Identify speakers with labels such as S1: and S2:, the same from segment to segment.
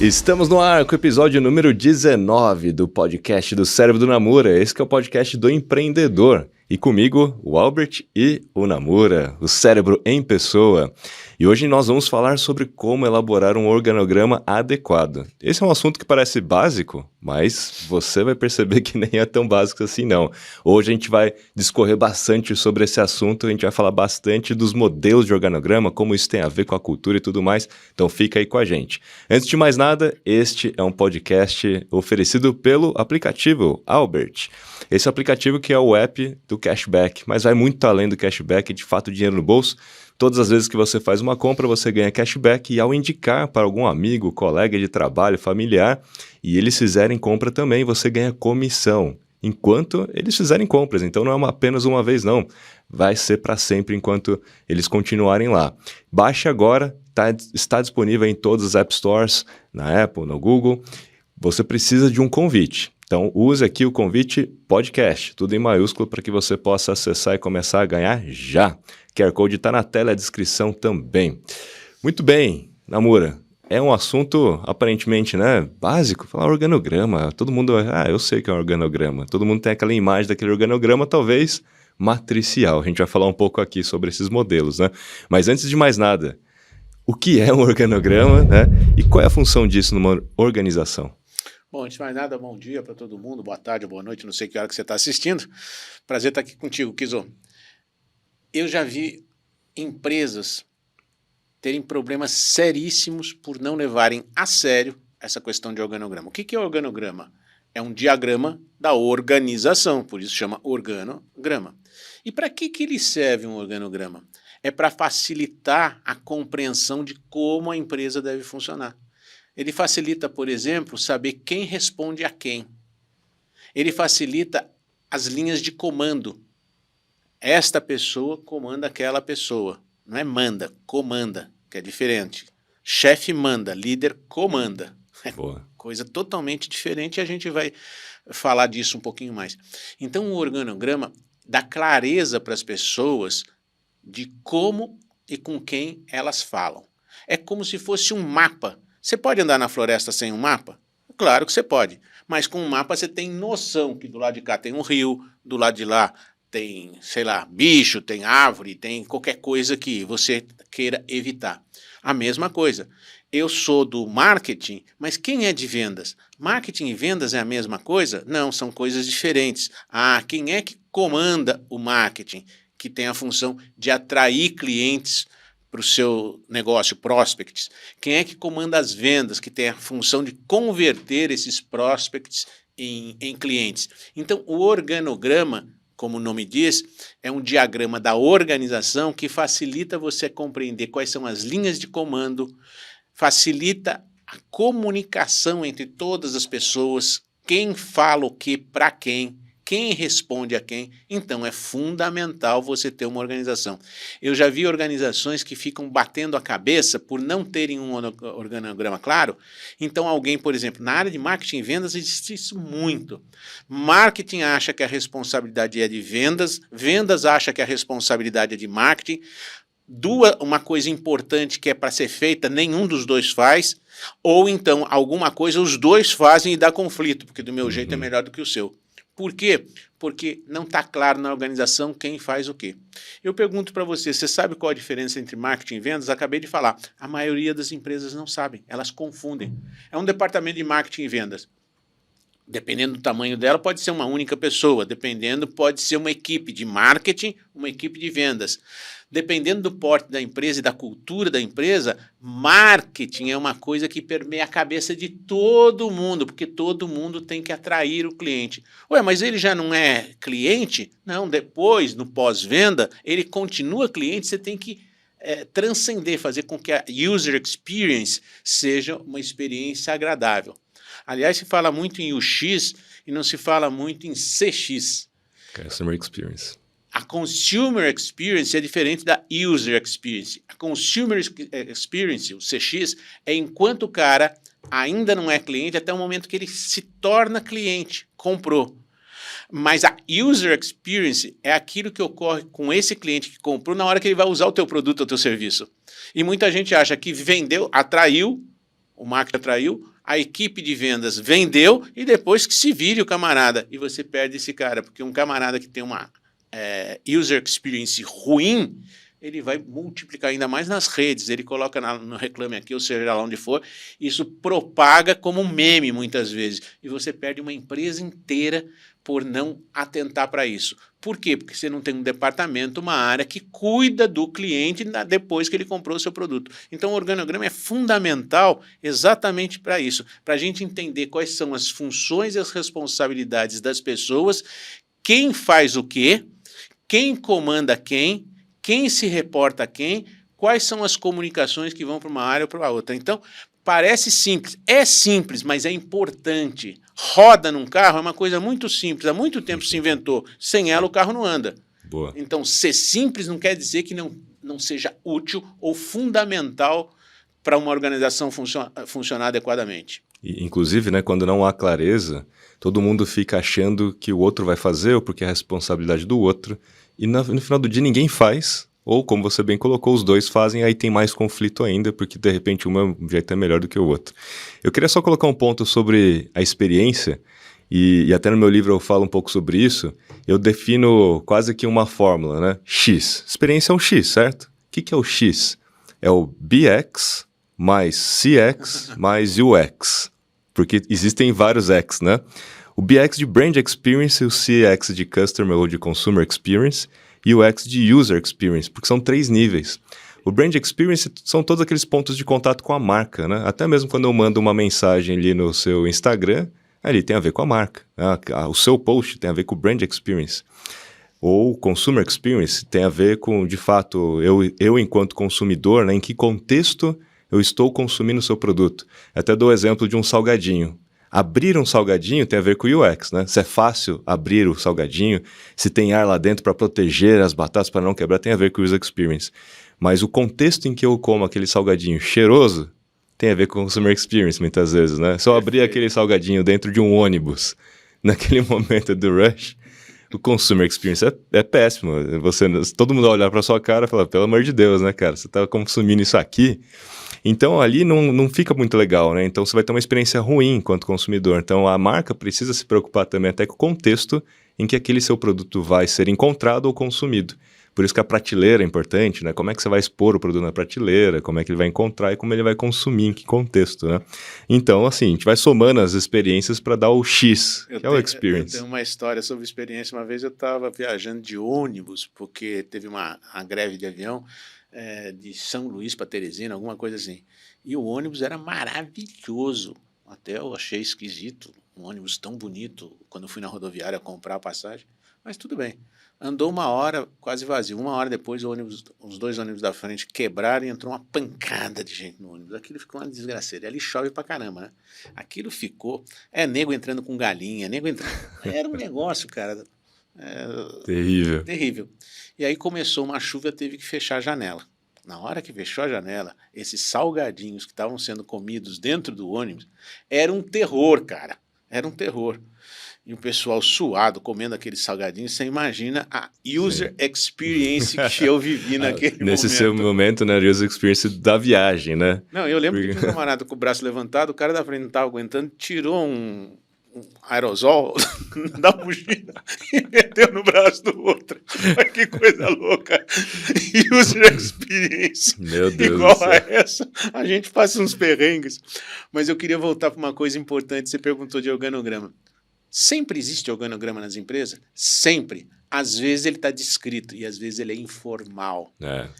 S1: Estamos no ar com o episódio número 19 do podcast do Cérebro do Namura. Esse que é o podcast do empreendedor. E comigo, o Albert e o Namura, o cérebro em pessoa. E hoje nós vamos falar sobre como elaborar um organograma adequado. Esse é um assunto que parece básico, mas você vai perceber que nem é tão básico assim não. Hoje a gente vai discorrer bastante sobre esse assunto, a gente vai falar bastante dos modelos de organograma, como isso tem a ver com a cultura e tudo mais, então fica aí com a gente. Antes de mais nada, este é um podcast oferecido pelo aplicativo Albert. Esse aplicativo que é o app do cashback, mas vai muito além do cashback, de fato dinheiro no bolso. Todas as vezes que você faz uma compra, você ganha cashback e ao indicar para algum amigo, colega de trabalho, familiar, e eles fizerem compra também, você ganha comissão, enquanto eles fizerem compras. Então não é apenas uma vez não, vai ser para sempre enquanto eles continuarem lá. Baixe agora, está disponível em todos os App Stores, na Apple, no Google. Você precisa de um convite. Então, use aqui o convite podcast, tudo em maiúsculo, para que você possa acessar e começar a ganhar já. QR Code está na tela e a descrição também. Muito bem, Namura, é um assunto aparentemente básico, falar organograma. Todo mundo, eu sei que é um organograma. Todo mundo tem aquela imagem daquele organograma, talvez matricial. A gente vai falar um pouco aqui sobre esses modelos, né? Mas antes de mais nada, o que é um organograma, né? E qual é a função disso numa organização?
S2: Bom, antes de mais nada, bom dia para todo mundo, boa tarde, boa noite, não sei que hora que você está assistindo. Prazer estar aqui contigo, Kizo. Eu já vi empresas terem problemas seríssimos por não levarem a sério essa questão de organograma. O que é organograma? É um diagrama da organização, por isso chama organograma. E para que ele serve um organograma? É para facilitar a compreensão de como a empresa deve funcionar. Ele facilita, por exemplo, saber quem responde a quem. Ele facilita as linhas de comando. Esta pessoa comanda aquela pessoa. Não é manda, comanda, que é diferente. Chefe manda, líder comanda.
S1: Boa.
S2: Coisa totalmente diferente e a gente vai falar disso um pouquinho mais. Então o organograma dá clareza para as pessoas de como e com quem elas falam. É como se fosse um mapa. Você pode andar na floresta sem um mapa? Claro que você pode, mas com um mapa você tem noção que do lado de cá tem um rio, do lado de lá tem, sei lá, bicho, tem árvore, tem qualquer coisa que você queira evitar. A mesma coisa, eu sou do marketing, mas quem é de vendas? Marketing e vendas é a mesma coisa? Não, são coisas diferentes. Quem é que comanda o marketing? Que tem a função de atrair clientes para o seu negócio, prospects. Quem é que comanda as vendas, que tem a função de converter esses prospects em clientes? Então, o organograma, como o nome diz, é um diagrama da organização que facilita você compreender quais são as linhas de comando, facilita a comunicação entre todas as pessoas, quem fala o que para quem responde a quem. Então é fundamental você ter uma organização. Eu já vi organizações que ficam batendo a cabeça por não terem um organograma claro. Então alguém, por exemplo, na área de marketing e vendas existe isso muito. Marketing acha que a responsabilidade é de vendas, vendas acha que a responsabilidade é de marketing. Uma coisa importante que é para ser feita, nenhum dos dois faz, ou então alguma coisa os dois fazem e dá conflito, porque do meu jeito é melhor do que o seu. Por quê? Porque não está claro na organização quem faz o quê. Eu pergunto para você sabe qual a diferença entre marketing e vendas? Acabei de falar. A maioria das empresas não sabem, elas confundem. É um departamento de marketing e vendas. Dependendo do tamanho dela, pode ser uma única pessoa. Dependendo, pode ser uma equipe de marketing, uma equipe de vendas. Dependendo do porte da empresa e da cultura da empresa, marketing é uma coisa que permeia a cabeça de todo mundo, porque todo mundo tem que atrair o cliente. Ué, mas ele já não é cliente? Não, depois, no pós-venda, ele continua cliente, você tem que transcender, fazer com que a user experience seja uma experiência agradável. Aliás, se fala muito em UX e não se fala muito em CX.
S1: Customer Experience.
S2: A Consumer Experience é diferente da User Experience. A Consumer Experience, o CX, é enquanto o cara ainda não é cliente até o momento que ele se torna cliente, comprou. Mas a User Experience é aquilo que ocorre com esse cliente que comprou na hora que ele vai usar o teu produto ou o teu serviço. E muita gente acha que vendeu, atraiu o marketing atraiu, a equipe de vendas vendeu e depois que se vire o camarada. E você perde esse cara, porque um camarada que tem uma user experience ruim, ele vai multiplicar ainda mais nas redes, ele coloca no Reclame Aqui, ou seja lá onde for, isso propaga como um meme muitas vezes, e você perde uma empresa inteira por não atentar para isso. Por quê? Porque você não tem um departamento, uma área que cuida do cliente depois que ele comprou o seu produto. Então o organograma é fundamental exatamente para isso, para a gente entender quais são as funções e as responsabilidades das pessoas, quem faz o quê, quem comanda quem se reporta a quem, quais são as comunicações que vão para uma área ou para outra. Então, parece simples, mas é importante. Roda num carro é uma coisa muito simples, há muito tempo se inventou, sem ela o carro não anda.
S1: Boa.
S2: Então, ser simples não quer dizer que não seja útil ou fundamental para uma organização funcionar adequadamente.
S1: E, inclusive, né, quando não há clareza, todo mundo fica achando que o outro vai fazer ou porque é a responsabilidade do outro. E no final do dia ninguém faz, ou como você bem colocou, os dois fazem, aí tem mais conflito ainda, porque de repente um jeito é melhor do que o outro. Eu queria só colocar um ponto sobre a experiência, e até no meu livro eu falo um pouco sobre isso. Eu defino quase que uma fórmula, né? X. Experiência é um X, certo? O que é o X? É o BX mais CX mais UX, porque existem vários X, né? O BX de Brand Experience, o CX de Customer ou de Consumer Experience e o X de User Experience, porque são 3 níveis. O Brand Experience são todos aqueles pontos de contato com a marca, né? Até mesmo quando eu mando uma mensagem ali no seu Instagram, ali tem a ver com a marca. O seu post tem a ver com o Brand Experience. Ou Consumer Experience tem a ver com, de fato, eu enquanto consumidor, né, em que contexto eu estou consumindo o seu produto. Até dou o exemplo de um salgadinho. Abrir um salgadinho tem a ver com o UX, né? Se é fácil abrir o salgadinho, se tem ar lá dentro para proteger as batatas para não quebrar, tem a ver com o User Experience. Mas o contexto em que eu como aquele salgadinho cheiroso tem a ver com o Consumer Experience, muitas vezes, né? Se eu abrir aquele salgadinho dentro de um ônibus, naquele momento do rush, o Consumer Experience é péssimo. Todo mundo vai olhar para sua cara e falar, pelo amor de Deus, né, cara? Você está consumindo isso aqui? Então, ali não fica muito legal, né? Então, você vai ter uma experiência ruim enquanto consumidor. Então, a marca precisa se preocupar também até com o contexto em que aquele seu produto vai ser encontrado ou consumido. Por isso que a prateleira é importante, né? Como é que você vai expor o produto na prateleira, como é que ele vai encontrar e como ele vai consumir, em que contexto, né? Então, assim, a gente vai somando as experiências para dar o X, que é o experience.
S2: Eu tenho uma história sobre experiência. Uma vez eu estava viajando de ônibus, porque teve uma greve de avião, de São Luís para Teresina, alguma coisa assim. E o ônibus era maravilhoso. Até eu achei esquisito, um ônibus tão bonito, quando eu fui na rodoviária comprar a passagem. Mas tudo bem. Andou 1 hora, quase vazio. 1 hora depois, os 2 ônibus da frente quebraram e entrou uma pancada de gente no ônibus. Aquilo ficou uma desgraceira. Ali chove pra caramba, né? Aquilo ficou... nego entrando com galinha, nego entrando... Era um negócio, cara...
S1: Terrível.
S2: Terrível. E aí começou uma chuva, teve que fechar a janela. Na hora que fechou a janela, esses salgadinhos que estavam sendo comidos dentro do ônibus, era um terror, cara. Era um terror. E o pessoal suado, comendo aqueles salgadinhos, você imagina a user experience que eu vivi naquele momento.
S1: Nesse seu momento, né, a user experience da viagem, né?
S2: Não, eu lembro que tinha um camarada com o braço levantado, o cara da frente não estava aguentando, tirou um aerosol da mochila e meteu no braço do outro. Mas que coisa louca. User experience.
S1: Meu Deus
S2: igual
S1: do céu.
S2: a essa, a gente passa uns perrengues. Mas eu queria voltar para uma coisa importante. Você perguntou de organograma. Sempre existe organograma nas empresas? Sempre. Às vezes ele está descrito e às vezes ele é informal.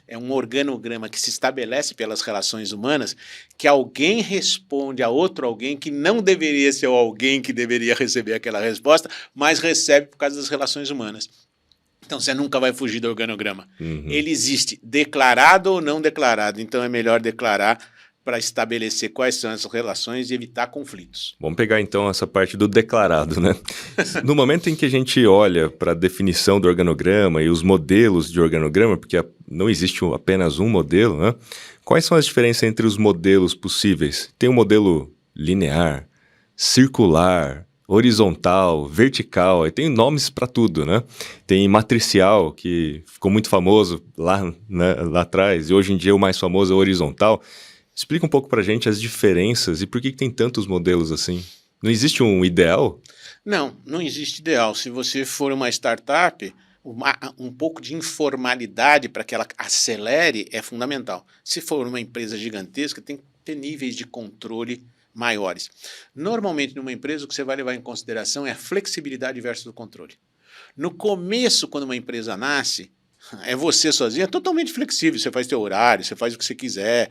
S2: É um organograma que se estabelece pelas relações humanas, que alguém responde a outro alguém que não deveria ser o alguém que deveria receber aquela resposta, mas recebe por causa das relações humanas. Então você nunca vai fugir do organograma. Ele existe, declarado ou não declarado. Então é melhor declarar para estabelecer quais são as relações e evitar conflitos.
S1: Vamos pegar então essa parte do declarado, né? No momento em que a gente olha para a definição do organograma e os modelos de organograma, porque não existe apenas um modelo, né? Quais são as diferenças entre os modelos possíveis? Tem um modelo linear, circular, horizontal, vertical, e tem nomes para tudo, né? Tem matricial, que ficou muito famoso lá atrás, e hoje em dia o mais famoso é o horizontal. Explica um pouco pra gente as diferenças e por que tem tantos modelos assim. Não existe um ideal?
S2: Não existe ideal. Se você for uma startup, um pouco de informalidade para que ela acelere é fundamental. Se for uma empresa gigantesca, tem que ter níveis de controle maiores. Normalmente, numa empresa, o que você vai levar em consideração é a flexibilidade versus o controle. No começo, quando uma empresa nasce, é você sozinho, é totalmente flexível, você faz teu horário, você faz o que você quiser,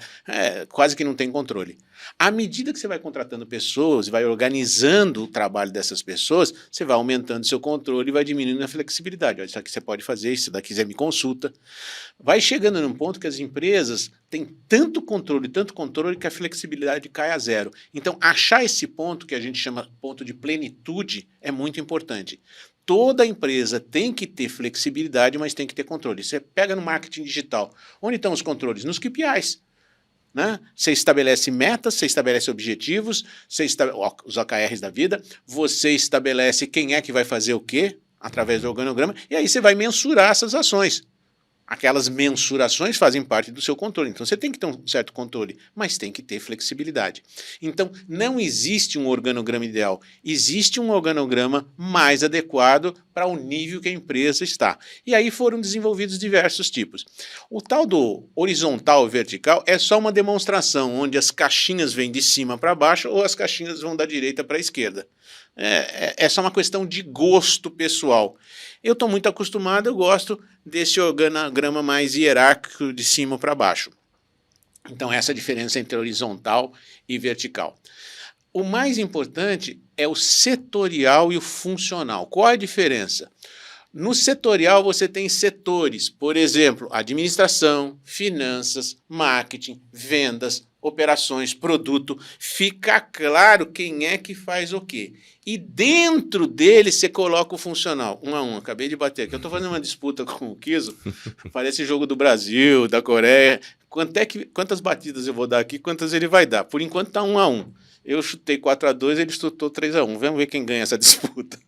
S2: quase que não tem controle. À medida que você vai contratando pessoas e vai organizando o trabalho dessas pessoas, você vai aumentando seu controle e vai diminuindo a flexibilidade. Olha, isso aqui você pode fazer, isso daqui você me consulta. Vai chegando num ponto que as empresas têm tanto controle que a flexibilidade cai a zero. Então, achar esse ponto, que a gente chama ponto de plenitude, é muito importante. Toda empresa tem que ter flexibilidade, mas tem que ter controle. Você pega no marketing digital. Onde estão os controles? Nos KPIs. Né? Você estabelece metas, você estabelece objetivos, os OKRs da vida, você estabelece quem é que vai fazer o quê, através do organograma, e aí você vai mensurar essas ações. Aquelas mensurações fazem parte do seu controle. Então, você tem que ter um certo controle, mas tem que ter flexibilidade. Então, não existe um organograma ideal. Existe um organograma mais adequado para o nível que a empresa está. E aí foram desenvolvidos diversos tipos. O tal do horizontal e vertical é só uma demonstração, onde as caixinhas vêm de cima para baixo ou as caixinhas vão da direita para a esquerda. É só uma questão de gosto pessoal. Eu estou muito acostumado, eu gosto desse organograma mais hierárquico de cima para baixo. Então, essa é a diferença entre horizontal e vertical. O mais importante é o setorial e o funcional. Qual é a diferença? No setorial, você tem setores, por exemplo, administração, finanças, marketing, vendas, operações, produto. Fica claro quem é que faz o quê. E dentro dele você coloca o funcional. 1 a 1, acabei de bater aqui. Eu estou fazendo uma disputa com o Kiso, parece jogo do Brasil, da Coreia. Quantas batidas eu vou dar aqui, quantas ele vai dar? Por enquanto está 1 a 1. Eu chutei 4 a 2, ele chutou 3 a 1. Vamos ver quem ganha essa disputa.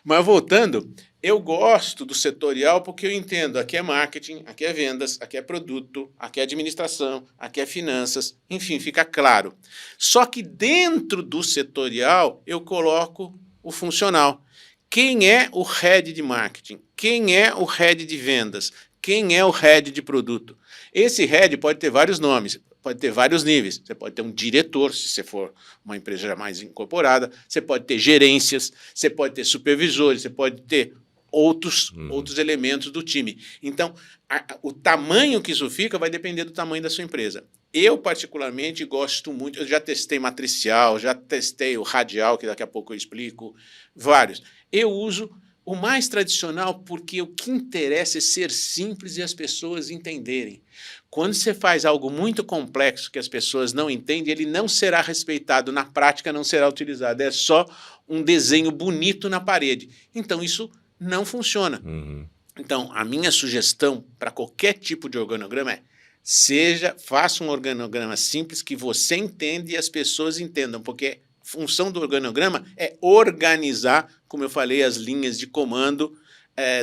S2: Mas voltando, eu gosto do setorial porque eu entendo, aqui é marketing, aqui é vendas, aqui é produto, aqui é administração, aqui é finanças, enfim, fica claro. Só que dentro do setorial eu coloco o funcional. Quem é o head de marketing? Quem é o head de vendas? Quem é o head de produto? Esse head pode ter vários nomes, pode ter vários níveis. Você pode ter um diretor, se você for uma empresa já mais incorporada, você pode ter gerências, você pode ter supervisores, você pode ter outros elementos do time. Então, o tamanho que isso fica vai depender do tamanho da sua empresa. Eu, particularmente, gosto muito, eu já testei matricial, já testei o radial, que daqui a pouco eu explico, vários. Eu uso o mais tradicional porque o que interessa é ser simples e as pessoas entenderem. Quando você faz algo muito complexo que as pessoas não entendem, ele não será respeitado, na prática não será utilizado, é só um desenho bonito na parede. Então, isso não funciona. Então, a minha sugestão para qualquer tipo de organograma é faça um organograma simples que você entenda e as pessoas entendam, porque a função do organograma é organizar, como eu falei, as linhas de comando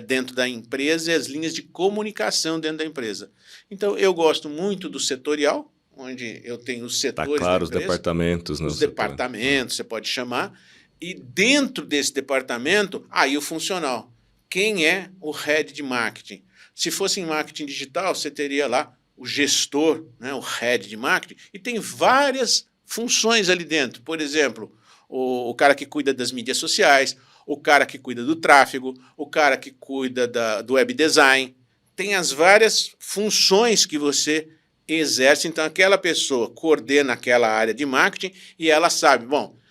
S2: dentro da empresa e as linhas de comunicação dentro da empresa. Então, eu gosto muito do setorial, onde eu tenho os setores da empresa.
S1: Tá claro, os departamentos.
S2: Os departamentos, você pode chamar. E dentro desse departamento, aí o funcional. Quem é o head de marketing? Se fosse em marketing digital, você teria lá o gestor, né, o head de marketing, e tem várias funções ali dentro. Por exemplo, o cara que cuida das mídias sociais, o cara que cuida do tráfego, o cara que cuida do web design. Tem as várias funções que você exerce. Então, aquela pessoa coordena aquela área de marketing e ela sabe, bom,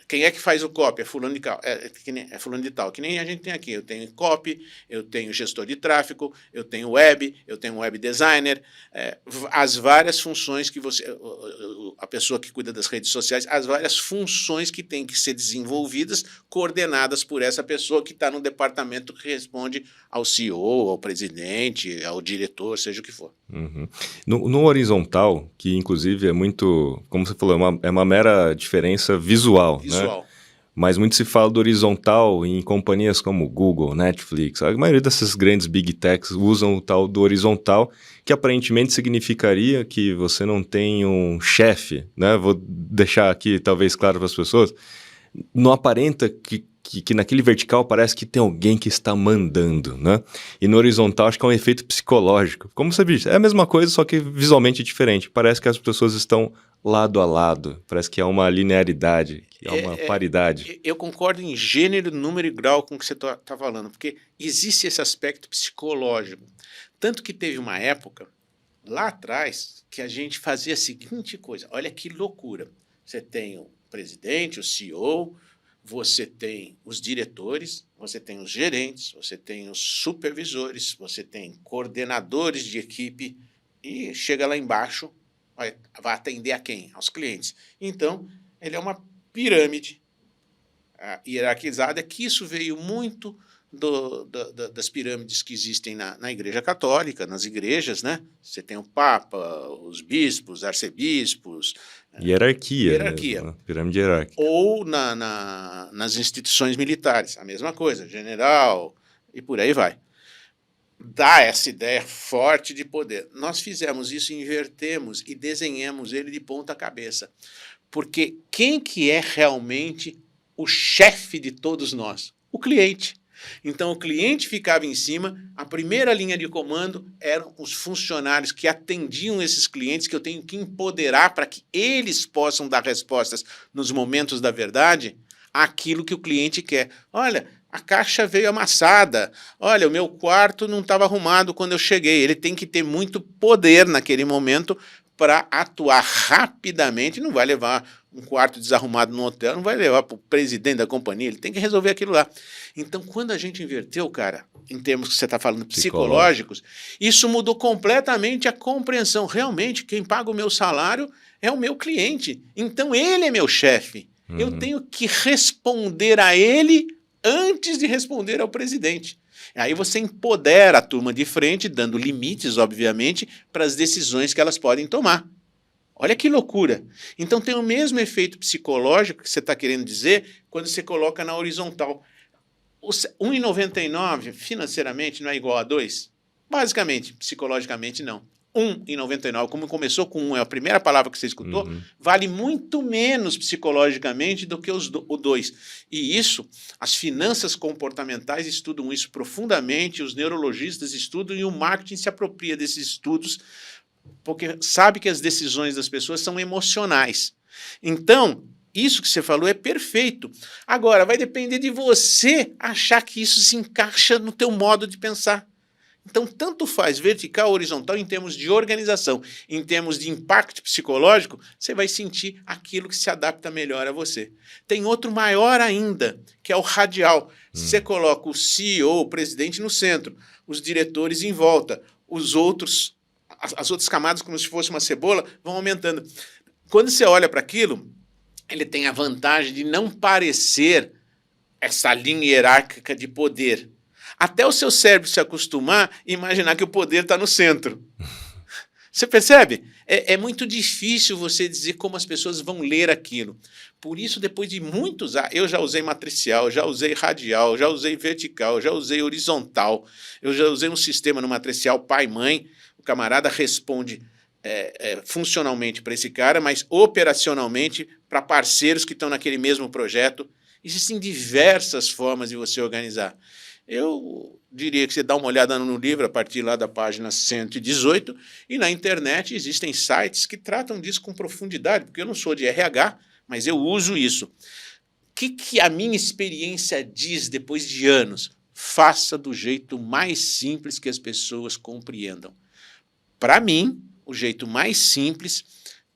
S2: quem é que faz o copy? É fulano de tal. É fulano de tal. Que nem a gente tem aqui. Eu tenho copy, eu tenho gestor de tráfego, eu tenho web, eu tenho web designer. As várias funções que a pessoa que cuida das redes sociais, as várias funções que têm que ser desenvolvidas, coordenadas por essa pessoa que está no departamento que responde ao CEO, ao presidente, ao diretor, seja o que for.
S1: No horizontal, que inclusive é muito, como você falou, é uma mera diferença visual. Né? Mas muito se fala do horizontal em companhias como Google, Netflix. A maioria dessas grandes big techs usam o tal do horizontal, que aparentemente significaria que você não tem um chefe, né? Vou deixar aqui talvez claro para as pessoas. Não aparenta que naquele vertical parece que tem alguém que está mandando, né? E no horizontal acho que é um efeito psicológico. Como você disse, é a mesma coisa, só que visualmente diferente. Parece que as pessoas estão lado a lado. Parece que há uma linearidade, que há uma paridade.
S2: Eu concordo em gênero, número e grau com o que você está falando, porque existe esse aspecto psicológico. Tanto que teve uma época, lá atrás, que a gente fazia a seguinte coisa. Olha que loucura. Você tem o presidente, o CEO, você tem os diretores, você tem os gerentes, você tem os supervisores, você tem coordenadores de equipe e chega lá embaixo, vai atender a quem? Aos clientes. Então, ele é uma pirâmide hierarquizada, que isso veio muito das pirâmides que existem na Igreja Católica, nas igrejas, né? Você tem o Papa, os bispos, arcebispos.
S1: Hierarquia. Mesmo, pirâmide hierárquica.
S2: Ou nas instituições militares, a mesma coisa, general e por aí vai. Dá essa ideia forte de poder. Nós fizemos isso, invertemos e desenhamos ele de ponta cabeça. Porque quem que é realmente o chefe de todos nós? O cliente. Então, o cliente ficava em cima, a primeira linha de comando eram os funcionários que atendiam esses clientes, que eu tenho que empoderar para que eles possam dar respostas nos momentos da verdade àquilo que o cliente quer. Olha, a caixa veio amassada, olha, o meu quarto não estava arrumado quando eu cheguei. Ele tem que ter muito poder naquele momento para atuar rapidamente. Não vai levar um quarto desarrumado no hotel, não vai levar para o presidente da companhia, ele tem que resolver aquilo lá. Então, quando a gente inverteu, cara, em termos que você está falando psicológicos, isso mudou completamente a compreensão. Realmente, quem paga o meu salário é o meu cliente. Então, ele é meu chefe. Eu tenho que responder a ele antes de responder ao presidente. Aí você empodera a turma de frente, dando limites, obviamente, para as decisões que elas podem tomar. Olha que loucura. Então tem o mesmo efeito psicológico que você está querendo dizer quando você coloca na horizontal. 1,99 financeiramente não é igual a 2? Basicamente, psicologicamente não. 1,99, como começou com 1, é a primeira palavra que você escutou, vale muito menos psicologicamente do que o 2. E isso, as finanças comportamentais estudam isso profundamente, os neurologistas estudam e o marketing se apropria desses estudos, porque sabe que as decisões das pessoas são emocionais. Então, isso que você falou é perfeito. Agora, vai depender de você achar que isso se encaixa no teu modo de pensar. Então, tanto faz vertical ou horizontal em termos de organização, em termos de impacto psicológico, você vai sentir aquilo que se adapta melhor a você. Tem outro maior ainda, que é o radial. Você coloca o CEO, o presidente, no centro, os diretores em volta, os outros, as outras camadas, como se fosse uma cebola, vão aumentando. Quando você olha para aquilo, ele tem a vantagem de não parecer essa linha hierárquica de poder. Até o seu cérebro se acostumar e imaginar que o poder está no centro. Você percebe? É muito difícil você dizer como as pessoas vão ler aquilo. Por isso, depois de muitos anos, eu já usei matricial, já usei radial, já usei vertical, já usei horizontal, eu já usei um sistema no matricial pai-mãe, o camarada responde funcionalmente para esse cara, mas operacionalmente para parceiros que estão naquele mesmo projeto. Existem diversas formas de você organizar. Eu diria que você dá uma olhada no livro a partir lá da página 118 e na internet existem sites que tratam disso com profundidade, porque eu não sou de RH, mas eu uso isso. O que a minha experiência diz depois de anos? Faça do jeito mais simples que as pessoas compreendam. Para mim, o jeito mais simples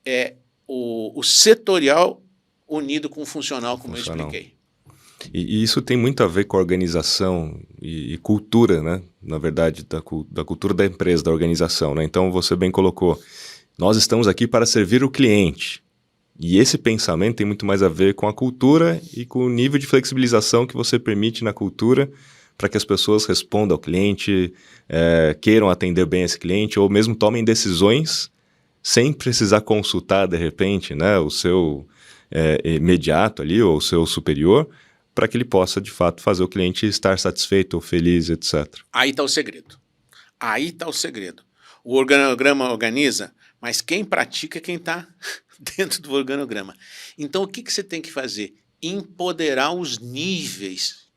S2: é o setorial unido com o funcional, como eu expliquei.
S1: E isso tem muito a ver com a organização e cultura, né? Na verdade, da cultura da empresa, da organização, né? Então, você bem colocou, nós estamos aqui para servir o cliente. E esse pensamento tem muito mais a ver com a cultura e com o nível de flexibilização que você permite na cultura para que as pessoas respondam ao cliente, queiram atender bem esse cliente, ou mesmo tomem decisões sem precisar consultar, de repente, né, o seu imediato ali, ou o seu superior, para que ele possa, de fato, fazer o cliente estar satisfeito ou feliz, etc.
S2: Aí está o segredo. Aí está o segredo. O organograma organiza, mas quem pratica é quem está dentro do organograma. Então, o que você tem que fazer? Empoderar os níveis.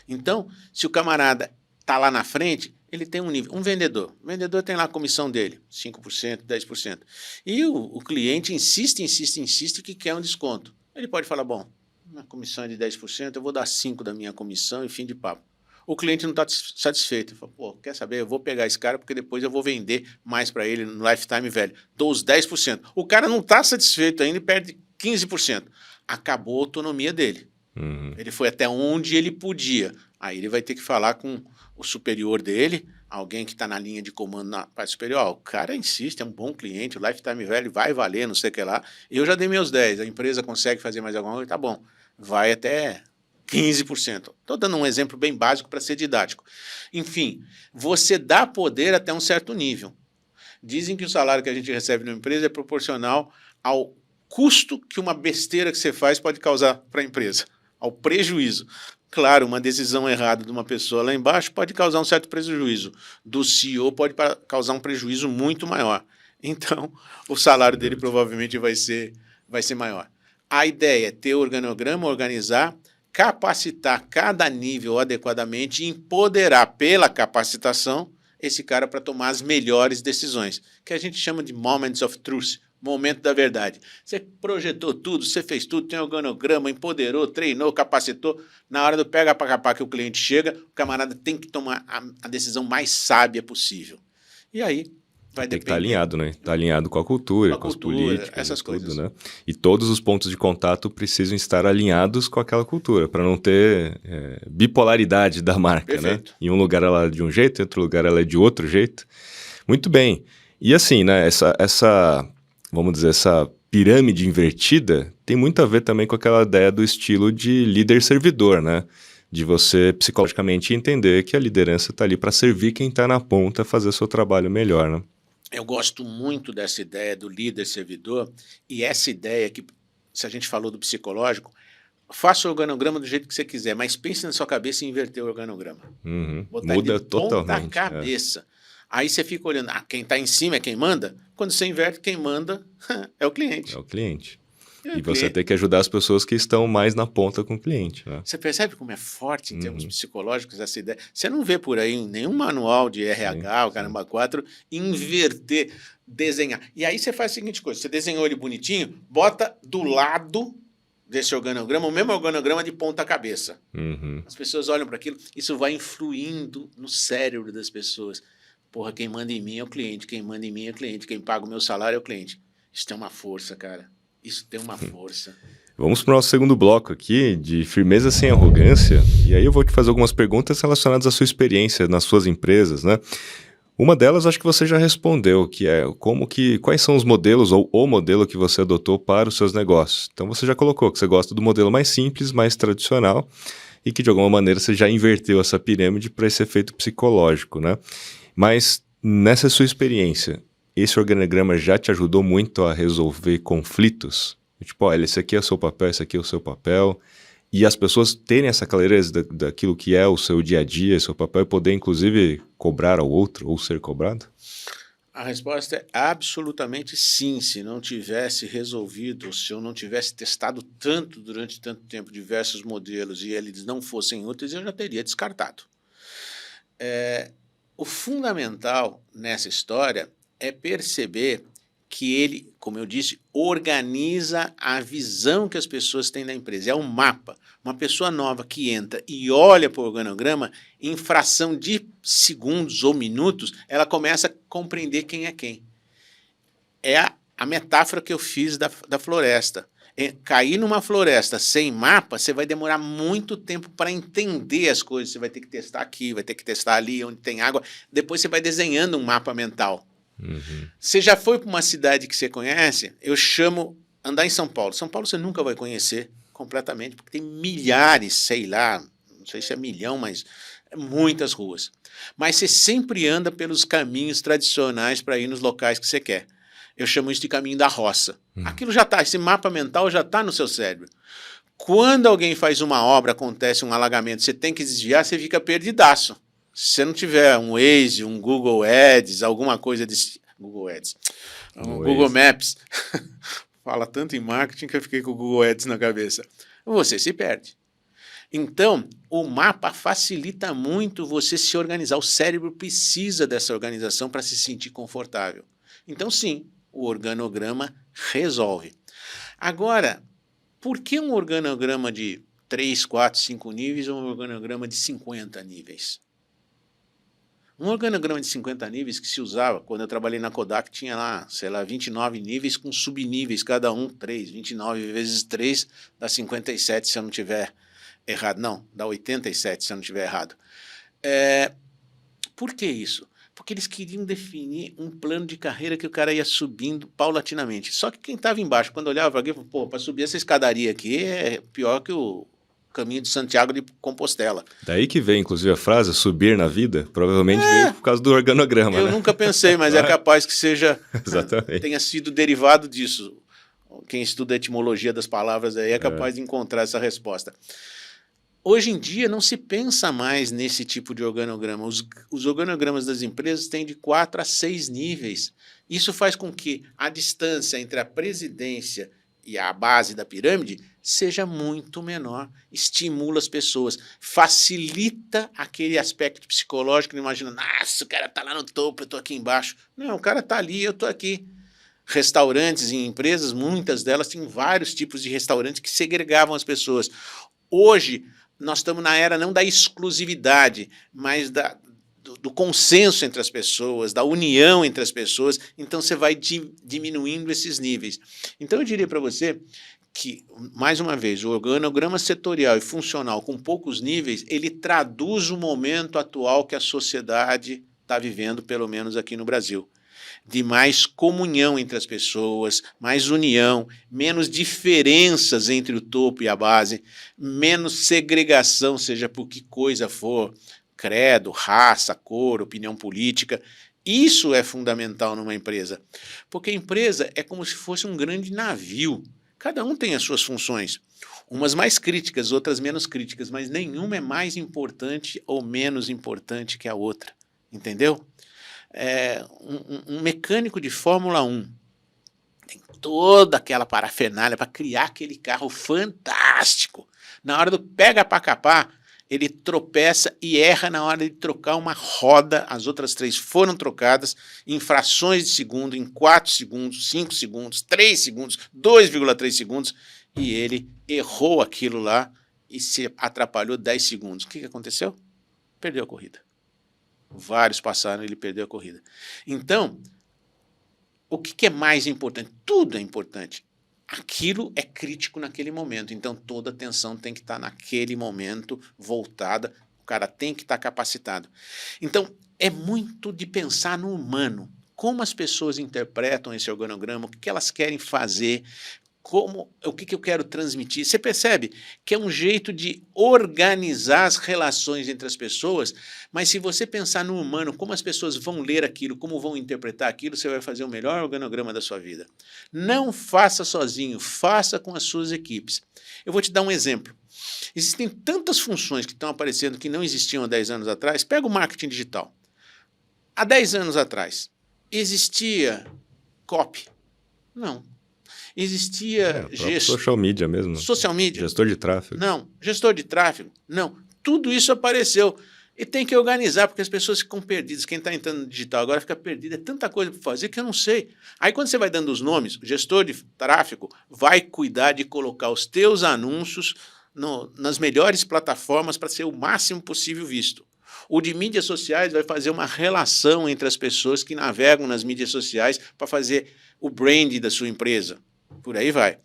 S2: Então, se o camarada está lá na frente, ele tem um nível. Um vendedor. O vendedor tem lá a comissão dele, 5%, 10%. E o cliente insiste que quer um desconto. Ele pode falar, bom, minha comissão é de 10%, eu vou dar 5% da minha comissão e fim de papo. O cliente não está satisfeito. Ele fala, pô, quer saber? Eu vou pegar esse cara porque depois eu vou vender mais para ele no lifetime velho. Dou os 10%. O cara não está satisfeito ainda e perde 15%. Acabou a autonomia dele. Ele foi até onde ele podia. Aí ele vai ter que falar com o superior dele, alguém que está na linha de comando na parte superior. O cara insiste, é um bom cliente, o lifetime velho vai valer, não sei o que lá. Eu já dei meus 10%, a empresa consegue fazer mais alguma coisa, tá bom. Vai até 15%. Estou dando um exemplo bem básico para ser didático. Enfim, você dá poder até um certo nível. Dizem que o salário que a gente recebe numa empresa é proporcional ao custo que uma besteira que você faz pode causar para a empresa, ao prejuízo. Claro, uma decisão errada de uma pessoa lá embaixo pode causar um certo prejuízo. Do CEO pode causar um prejuízo muito maior. Então, o salário dele provavelmente vai ser maior. A ideia é ter organograma, organizar, capacitar cada nível adequadamente e empoderar pela capacitação esse cara para tomar as melhores decisões, que a gente chama de moments of truth, momento da verdade. Você projetou tudo, você fez tudo, tem organograma, empoderou, treinou, capacitou. Na hora do pega para capar que o cliente chega, o camarada tem que tomar a decisão mais sábia possível. E aí vai
S1: Tem que
S2: depender.
S1: estar alinhado, né? Está alinhado com a cultura, com as políticas,
S2: essas coisas.
S1: Né? E todos os pontos de contato precisam estar alinhados com aquela cultura, para não ter bipolaridade da marca,
S2: Perfeito.
S1: né? Em um lugar ela é de um jeito, em outro lugar ela é de outro jeito. Muito bem. E assim, né? Vamos dizer, essa pirâmide invertida tem muito a ver também com aquela ideia do estilo de líder-servidor, né? De você psicologicamente entender que a liderança está ali para servir quem está na ponta, fazer o seu trabalho melhor, né?
S2: Eu gosto muito dessa ideia do líder-servidor e essa ideia que, se a gente falou do psicológico, faça o organograma do jeito que você quiser, mas pense na sua cabeça em inverter o organograma.
S1: Muda totalmente.
S2: Ponta cabeça. Aí você fica olhando, quem está em cima é quem manda. Quando você inverte, quem manda é o cliente.
S1: É o cliente. E você tem que ajudar as pessoas que estão mais na ponta com o cliente. Né?
S2: Você percebe como é forte em termos psicológicos essa ideia? Você não vê por aí em nenhum manual de RH, o Caramba 4, inverter, desenhar. E aí você faz a seguinte coisa, você desenhou ele bonitinho, bota do lado desse organograma, o mesmo organograma de ponta cabeça. As pessoas olham para aquilo, isso vai influindo no cérebro das pessoas. Porra, quem manda em mim é o cliente, quem manda em mim é o cliente, quem paga o meu salário é o cliente. Isso tem uma força, cara. Isso tem uma força.
S1: Vamos para o nosso segundo bloco aqui, de firmeza sem arrogância. E aí eu vou te fazer algumas perguntas relacionadas à sua experiência nas suas empresas, né? Uma delas acho que você já respondeu, que é quais são os modelos ou o modelo que você adotou para os seus negócios. Então você já colocou que você gosta do modelo mais simples, mais tradicional e que de alguma maneira você já inverteu essa pirâmide para esse efeito psicológico, né? Mas nessa sua experiência, esse organograma já te ajudou muito a resolver conflitos? Tipo, olha, esse aqui é o seu papel, esse aqui é o seu papel. E as pessoas terem essa clareza daquilo que é o seu dia a dia, seu papel, e poder, inclusive, cobrar ao outro ou ser cobrado?
S2: A resposta é absolutamente sim. Se não tivesse resolvido, se eu não tivesse testado tanto durante tanto tempo diversos modelos e eles não fossem úteis, eu já teria descartado. O fundamental nessa história é perceber que ele, como eu disse, organiza a visão que as pessoas têm da empresa. É um mapa. Uma pessoa nova que entra e olha para o organograma, em fração de segundos ou minutos, ela começa a compreender quem é quem. É a metáfora que eu fiz da floresta. Cair numa floresta sem mapa, você vai demorar muito tempo para entender as coisas. Você vai ter que testar aqui, vai ter que testar ali, onde tem água. Depois você vai desenhando um mapa mental. Você já foi para uma cidade que você conhece? Eu chamo andar em São Paulo. São Paulo você nunca vai conhecer completamente, porque tem milhares, sei lá, não sei se é milhão, mas muitas ruas. Mas você sempre anda pelos caminhos tradicionais para ir nos locais que você quer. Eu chamo isso de caminho da roça. Aquilo já está, esse mapa mental já está no seu cérebro. Quando alguém faz uma obra, acontece um alagamento, você tem que desviar, você fica perdidaço. Se você não tiver um Waze, um Google Ads, alguma coisa desse... Google Ads. Google Maps. Fala tanto em marketing que eu fiquei com o Google Ads na cabeça. Você se perde. Então, o mapa facilita muito você se organizar. O cérebro precisa dessa organização para se sentir confortável. Então, sim, o organograma resolve. Agora, por que um organograma de 3, 4, 5 níveis ou um organograma de 50 níveis? Um organograma de 50 níveis que se usava, quando eu trabalhei na Kodak, tinha lá, sei lá, 29 níveis com subníveis, cada um 3. 29 vezes 3 dá 57, se eu não tiver errado. Não, dá 87, se eu não tiver errado. Por que isso? Porque eles queriam definir um plano de carreira que o cara ia subindo paulatinamente. Só que quem estava embaixo, quando olhava para aqui, falou, pô, para subir essa escadaria aqui é pior que o caminho de Santiago de Compostela.
S1: Daí que vem, inclusive, a frase subir na vida, provavelmente veio por causa do organograma,
S2: Eu
S1: né?
S2: nunca pensei, mas é capaz que seja,
S1: Exatamente.
S2: tenha sido derivado disso. Quem estuda a etimologia das palavras aí é capaz de encontrar essa resposta. Hoje em dia não se pensa mais nesse tipo de organograma. Os organogramas das empresas têm de 4 a 6 níveis. Isso faz com que a distância entre a presidência e a base da pirâmide seja muito menor, estimula as pessoas, facilita aquele aspecto psicológico, não imagina, nossa, o cara está lá no topo, eu estou aqui embaixo. Não, o cara está ali, eu estou aqui. Restaurantes e empresas, muitas delas têm vários tipos de restaurantes que segregavam as pessoas. Hoje, nós estamos na era não da exclusividade, mas do consenso entre as pessoas, da união entre as pessoas, então você vai diminuindo esses níveis. Então eu diria para você que, mais uma vez, o organograma setorial e funcional com poucos níveis, ele traduz o momento atual que a sociedade está vivendo, pelo menos aqui no Brasil. De mais comunhão entre as pessoas, mais união, menos diferenças entre o topo e a base, menos segregação, seja por que coisa for, credo, raça, cor, opinião política. Isso é fundamental numa empresa, porque a empresa é como se fosse um grande navio. Cada um tem as suas funções, umas mais críticas, outras menos críticas, mas nenhuma é mais importante ou menos importante que a outra, entendeu? Um mecânico de Fórmula 1 tem toda aquela parafernália para criar aquele carro fantástico. Na hora do pega para capar, ele tropeça e erra na hora de trocar uma roda. As outras 3 foram trocadas em frações de segundo, em 4 segundos, 5 segundos, 3 segundos, 2,3 segundos, e ele errou aquilo lá e se atrapalhou 10 segundos. O que aconteceu? Perdeu a corrida. Vários passaram e ele perdeu a corrida. Então, o que é mais importante? Tudo é importante. Aquilo é crítico naquele momento. Então, toda a atenção tem que estar naquele momento voltada. O cara tem que estar capacitado. Então, é muito de pensar no humano. Como as pessoas interpretam esse organograma, o que elas querem fazer, o que eu quero transmitir. Você percebe que é um jeito de organizar as relações entre as pessoas, mas se você pensar no humano, como as pessoas vão ler aquilo, como vão interpretar aquilo, você vai fazer o melhor organograma da sua vida. Não faça sozinho, faça com as suas equipes. Eu vou te dar um exemplo. Existem tantas funções que estão aparecendo que não existiam há 10 anos atrás. Pega o marketing digital. Há 10 anos atrás, existia copy? Não. Existia
S1: social media mesmo.
S2: Social media?
S1: Gestor de tráfego.
S2: Não. Gestor de tráfego? Não. Tudo isso apareceu. E tem que organizar, porque as pessoas ficam perdidas. Quem está entrando no digital agora fica perdido. É tanta coisa para fazer que eu não sei. Aí quando você vai dando os nomes, o gestor de tráfego vai cuidar de colocar os teus anúncios nas melhores plataformas para ser o máximo possível visto. O de mídias sociais vai fazer uma relação entre as pessoas que navegam nas mídias sociais para fazer o brand da sua empresa. Por aí vai.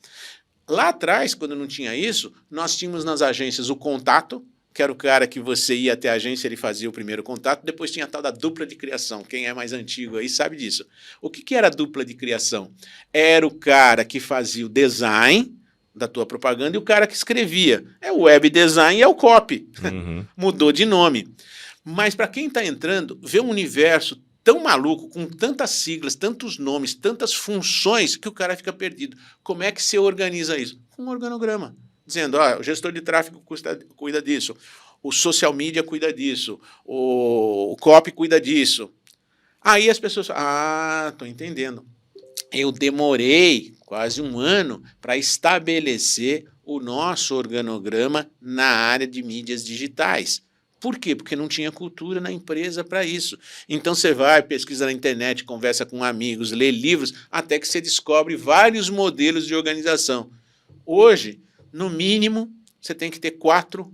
S2: Lá atrás, quando não tinha isso, nós tínhamos nas agências o contato, que era o cara que você ia até a agência, ele fazia o primeiro contato, depois tinha a tal da dupla de criação. Quem é mais antigo aí sabe disso. O que era a dupla de criação? Era o cara que fazia o design da tua propaganda e o cara que escrevia. É o web design e é o copy. Mudou de nome. Mas para quem está entrando, vê um universo tão maluco, com tantas siglas, tantos nomes, tantas funções, que o cara fica perdido. Como é que você organiza isso? Com um organograma. Dizendo, o gestor de tráfego cuida disso, o social media cuida disso, o copy cuida disso. Aí as pessoas falam, estou entendendo. Eu demorei quase um ano para estabelecer o nosso organograma na área de mídias digitais. Por quê? Porque não tinha cultura na empresa para isso. Então você vai, pesquisa na internet, conversa com amigos, lê livros, até que você descobre vários modelos de organização. Hoje, no mínimo, você tem que ter 4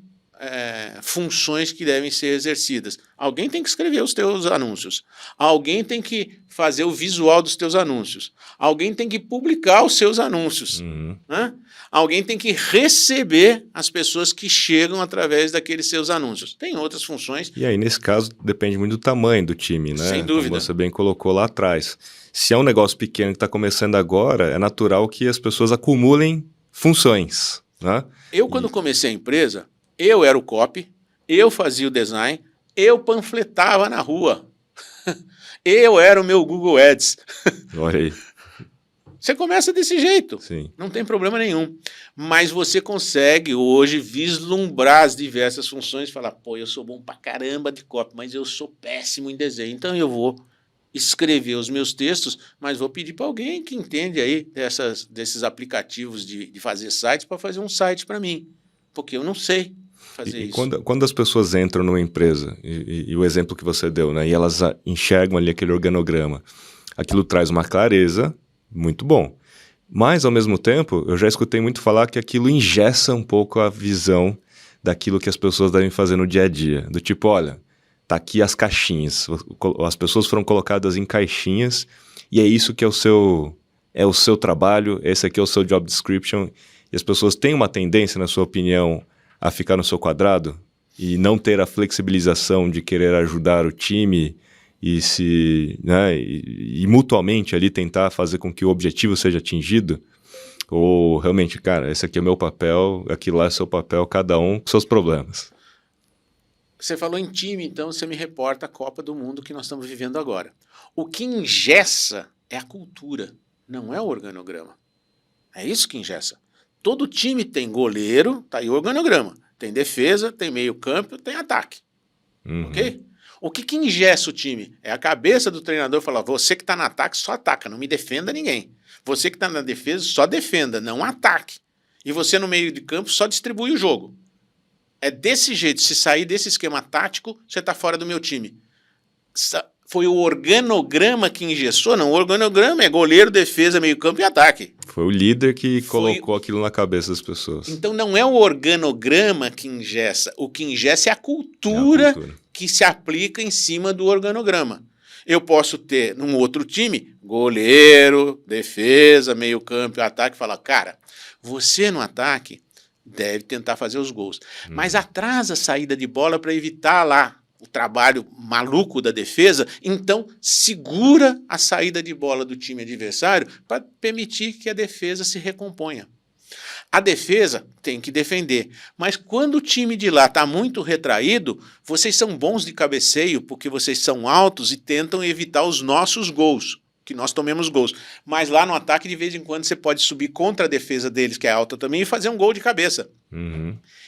S2: funções que devem ser exercidas. Alguém tem que escrever os teus anúncios. Alguém tem que fazer o visual dos teus anúncios. Alguém tem que publicar os seus anúncios. Né? Alguém tem que receber as pessoas que chegam através daqueles seus anúncios. Tem outras funções.
S1: E aí, nesse caso, depende muito do tamanho do time, né?
S2: Sem dúvida.
S1: Como você bem colocou lá atrás. Se é um negócio pequeno que está começando agora, é natural que as pessoas acumulem funções, né?
S2: Eu, quando comecei a empresa, eu era o copy, eu fazia o design, eu panfletava na rua. Eu era o meu Google Ads.
S1: Olha aí.
S2: Você começa desse jeito,
S1: Sim.
S2: Não tem problema nenhum. Mas você consegue hoje vislumbrar as diversas funções e falar, pô, eu sou bom pra caramba de copy, mas eu sou péssimo em desenho. Então eu vou escrever os meus textos, mas vou pedir para alguém que entende aí desses aplicativos de fazer sites para fazer um site para mim, porque eu não sei fazer
S1: E
S2: isso.
S1: quando as pessoas entram numa empresa, e o exemplo que você deu, né, e elas enxergam ali aquele organograma, aquilo traz uma clareza, muito bom. Mas, ao mesmo tempo, eu já escutei muito falar que aquilo engessa um pouco a visão daquilo que as pessoas devem fazer no dia a dia. Do tipo, olha, tá aqui as caixinhas, as pessoas foram colocadas em caixinhas e é isso que é o seu trabalho, esse aqui é o seu job description. E as pessoas têm uma tendência, na sua opinião, a ficar no seu quadrado e não ter a flexibilização de querer ajudar o time e mutuamente ali tentar fazer com que o objetivo seja atingido? Ou realmente, cara, esse aqui é o meu papel, aquilo lá é o seu papel, cada um com seus problemas?
S2: Você falou em time, então você me reporta a Copa do Mundo que nós estamos vivendo agora. O que engessa é a cultura, não é o organograma. É isso que engessa. Todo time tem goleiro, tá aí o organograma. Tem defesa, tem meio campo, tem ataque. Ok? O que engessa o time? É a cabeça do treinador falar, você que está no ataque, só ataca, não me defenda ninguém. Você que está na defesa, só defenda, não ataque. E você no meio de campo só distribui o jogo. É desse jeito, se sair desse esquema tático, você está fora do meu time. Foi o organograma que engessou? Não, o organograma é goleiro, defesa, meio campo e ataque.
S1: Foi o líder que colocou aquilo na cabeça das pessoas.
S2: Então não é o organograma que engessa, o que engessa é a cultura que se aplica em cima do organograma. Eu posso ter num outro time, goleiro, defesa, meio campo e ataque, falar, cara, você no ataque deve tentar fazer os gols, mas atrasa a saída de bola para evitar lá o trabalho maluco da defesa, então segura a saída de bola do time adversário para permitir que a defesa se recomponha. A defesa tem que defender, mas quando o time de lá está muito retraído, vocês são bons de cabeceio porque vocês são altos e tentam evitar os nossos gols, que nós tomemos gols. Mas lá no ataque, de vez em quando, você pode subir contra a defesa deles, que é alta também, e fazer um gol de cabeça.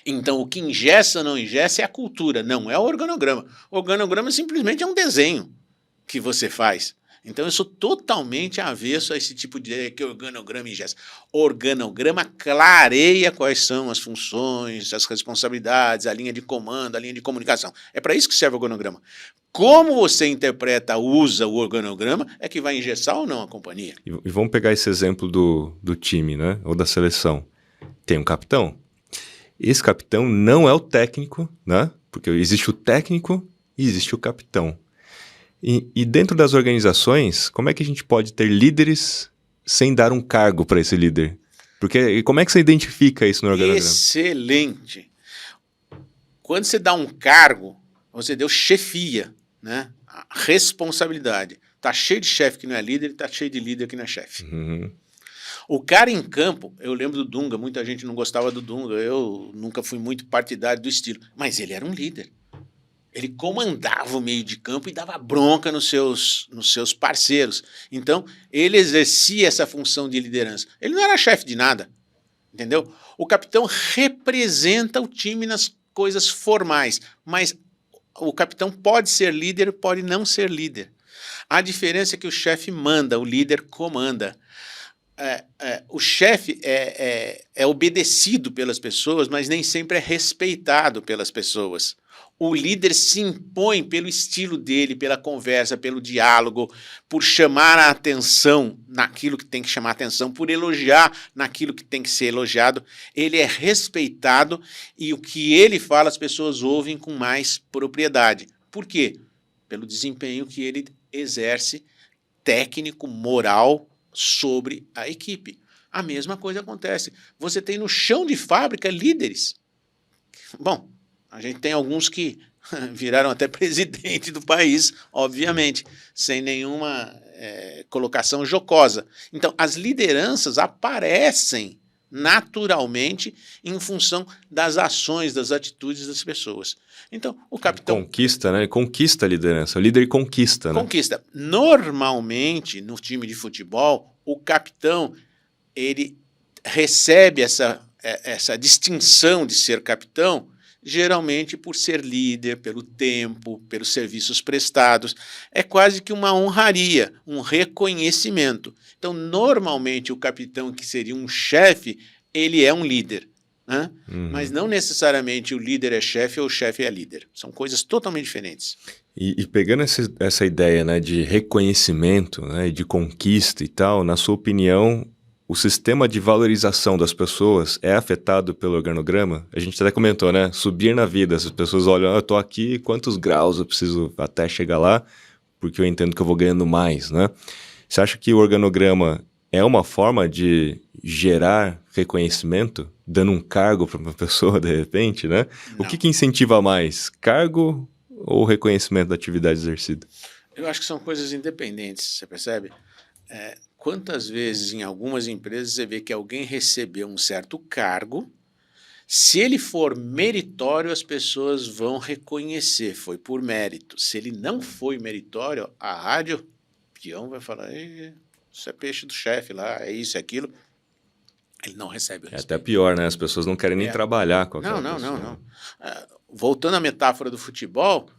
S2: Então, o que engessa ou não engessa é a cultura, não é o organograma. O organograma simplesmente é um desenho que você faz. Então, eu sou totalmente avesso a esse tipo de ideia que organograma engessa. Organograma clareia quais são as funções, as responsabilidades, a linha de comando, a linha de comunicação. É para isso que serve o organograma. Como você interpreta, usa o organograma, é que vai engessar ou não a companhia.
S1: E vamos pegar esse exemplo do time, né? Ou da seleção. Tem um capitão. Esse capitão não é o técnico, né? Porque existe o técnico e existe o capitão. E dentro das organizações, como é que a gente pode ter líderes sem dar um cargo para esse líder? Porque como é que você identifica isso no organograma?
S2: Excelente. Quando você dá um cargo, você deu chefia, né? A responsabilidade. Tá cheio de chefe que não é líder, tá cheio de líder que não é chefe. O cara em campo, eu lembro do Dunga, muita gente não gostava do Dunga, eu nunca fui muito partidário do estilo, mas ele era um líder. Ele comandava o meio de campo e dava bronca nos seus parceiros. Então, ele exercia essa função de liderança. Ele não era chefe de nada, entendeu? O capitão representa o time nas coisas formais, mas o capitão pode ser líder, pode não ser líder. A diferença é que o chefe manda, o líder comanda. O chefe é obedecido pelas pessoas, mas nem sempre é respeitado pelas pessoas. O líder se impõe pelo estilo dele, pela conversa, pelo diálogo, por chamar a atenção naquilo que tem que chamar a atenção, por elogiar naquilo que tem que ser elogiado. Ele é respeitado e o que ele fala as pessoas ouvem com mais propriedade. Por quê? Pelo desempenho que ele exerce técnico, moral, sobre a equipe. A mesma coisa acontece. Você tem no chão de fábrica líderes. Bom, a gente tem alguns que viraram até presidente do país, obviamente, sem nenhuma colocação jocosa. Então, as lideranças aparecem naturalmente em função das ações, das atitudes das pessoas. Então, o capitão...
S1: Conquista, né? Conquista a liderança. O líder conquista, né?
S2: Conquista. Normalmente, no time de futebol, o capitão, ele recebe essa distinção de ser capitão, geralmente por ser líder, pelo tempo, pelos serviços prestados. É quase que uma honraria, um reconhecimento. Então, normalmente, o capitão, que seria um chefe, ele é um líder. Né? Mas não necessariamente o líder é chefe ou o chefe é líder. São coisas totalmente diferentes.
S1: E pegando essa ideia, né, de reconhecimento, né, de conquista e tal, na sua opinião, o sistema de valorização das pessoas é afetado pelo organograma? A gente até comentou, né? Subir na vida, as pessoas olham, eu tô aqui, quantos graus eu preciso até chegar lá, porque eu entendo que eu vou ganhando mais, né? Você acha que o organograma é uma forma de gerar reconhecimento, dando um cargo para uma pessoa de repente, né?
S2: Não.
S1: O que incentiva mais, cargo ou reconhecimento da atividade exercida?
S2: Eu acho que são coisas independentes, você percebe? Quantas vezes em algumas empresas você vê que alguém recebeu um certo cargo, se ele for meritório, as pessoas vão reconhecer, foi por mérito. Se ele não foi meritório, a rádio, o peão vai falar, isso é peixe do chefe lá, é isso, é aquilo. Ele não recebe o respeito.
S1: É até pior, né? As pessoas não querem nem trabalhar com aquela pessoa.
S2: Não. Voltando à metáfora do futebol,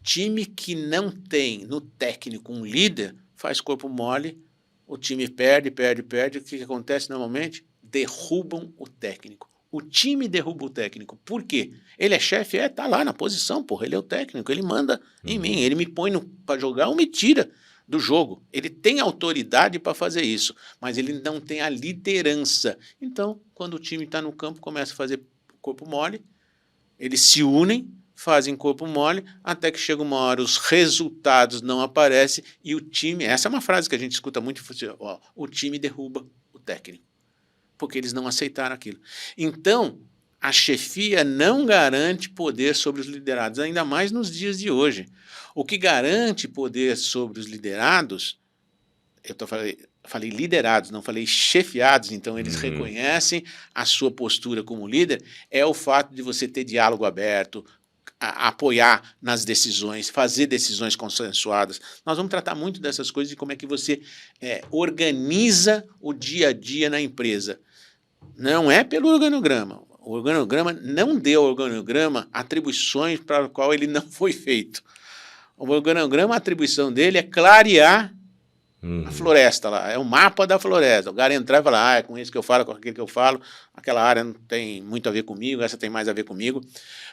S2: time que não tem no técnico um líder, faz corpo mole, o time perde. O que acontece normalmente? Derrubam o técnico. O time derruba o técnico. Por quê? Ele é chefe? Tá lá na posição, porra. Ele é o técnico, ele manda em mim. Ele me põe para jogar ou me tira do jogo. Ele tem autoridade para fazer isso, mas ele não tem a liderança. Então, quando o time está no campo, começa a fazer corpo mole, eles se unem, fazem corpo mole, até que chega uma hora, os resultados não aparecem e o time... Essa é uma frase que a gente escuta muito, o time derruba o técnico, porque eles não aceitaram aquilo. Então, a chefia não garante poder sobre os liderados, ainda mais nos dias de hoje. O que garante poder sobre os liderados, falei liderados, não falei chefiados, então eles reconhecem a sua postura como líder, é o fato de você ter diálogo aberto, apoiar nas decisões, fazer decisões consensuadas. Nós vamos tratar muito dessas coisas e como é que você organiza o dia a dia na empresa. Não é pelo organograma. O organograma não deu ao organograma atribuições para o qual ele não foi feito. O organograma, a atribuição dele é clarear a floresta lá, é o mapa da floresta. O cara entrar e falar, é com isso que eu falo, com aquilo que eu falo, aquela área não tem muito a ver comigo, essa tem mais a ver comigo.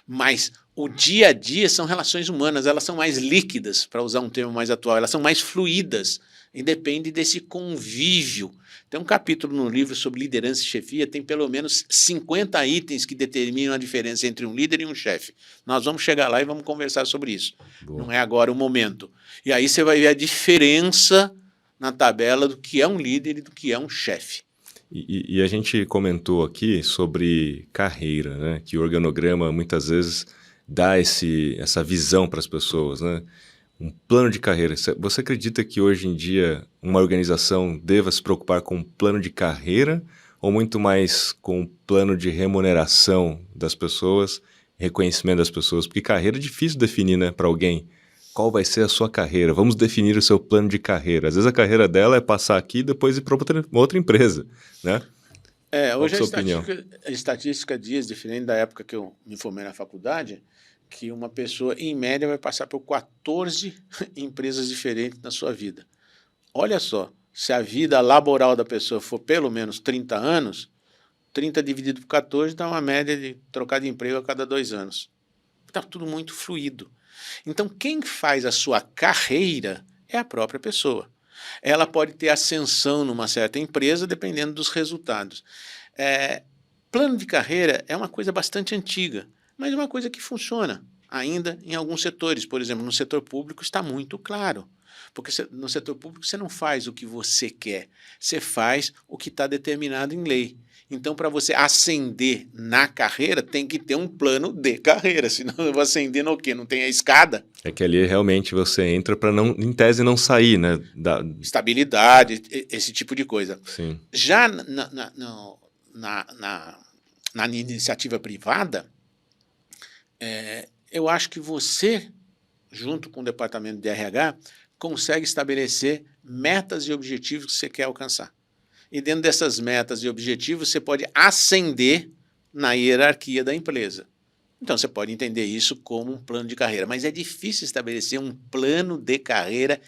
S2: Mas o dia a dia são relações humanas, elas são mais líquidas, para usar um termo mais atual, elas são mais fluídas e depende desse convívio. Tem um capítulo no livro sobre liderança e chefia, tem pelo menos 50 itens que determinam a diferença entre um líder e um chefe. Nós vamos chegar lá e vamos conversar sobre isso. Boa. Não é agora o momento. E aí você vai ver a diferença na tabela do que é um líder e do que é um chefe.
S1: E a gente comentou aqui sobre carreira, né? Que o organograma muitas vezes dá essa visão para as pessoas, né? Um plano de carreira. Você acredita que hoje em dia uma organização deva se preocupar com um plano de carreira ou muito mais com um plano de remuneração das pessoas reconhecimento das pessoas, porque carreira é difícil definir, né, para alguém. Qual vai ser a sua carreira? Vamos definir o seu plano de carreira. Às vezes a carreira dela é passar aqui e depois ir para outra empresa, né? Qual
S2: Hoje
S1: que é a sua opinião?
S2: a estatística diz, diferente da época que eu me formei na faculdade, que uma pessoa, em média, vai passar por 14 empresas diferentes na sua vida. Olha só, se a vida laboral da pessoa for pelo menos 30 anos, 30 dividido por 14 dá uma média de trocar de emprego a cada 2 anos. Está tudo muito fluido. Então, quem faz a sua carreira é a própria pessoa. Ela pode ter ascensão numa certa empresa dependendo dos resultados. Plano de carreira é uma coisa bastante antiga, mas é uma coisa que funciona ainda em alguns setores. Por exemplo, no setor público está muito claro. Porque no setor público você não faz o que você quer, você faz o que está determinado em lei. Então, para você ascender na carreira, tem que ter um plano de carreira, senão eu vou ascender no quê? Não tem a escada?
S1: É que ali realmente você entra para, não, em tese, não sair, né?
S2: Estabilidade, esse tipo de coisa.
S1: Sim.
S2: Já na iniciativa privada, eu acho que você, junto com o departamento de RH, consegue estabelecer metas e objetivos que você quer alcançar. E dentro dessas metas e objetivos, você pode ascender na hierarquia da empresa. Então, você pode entender isso como um plano de carreira, mas é difícil estabelecer um plano de carreira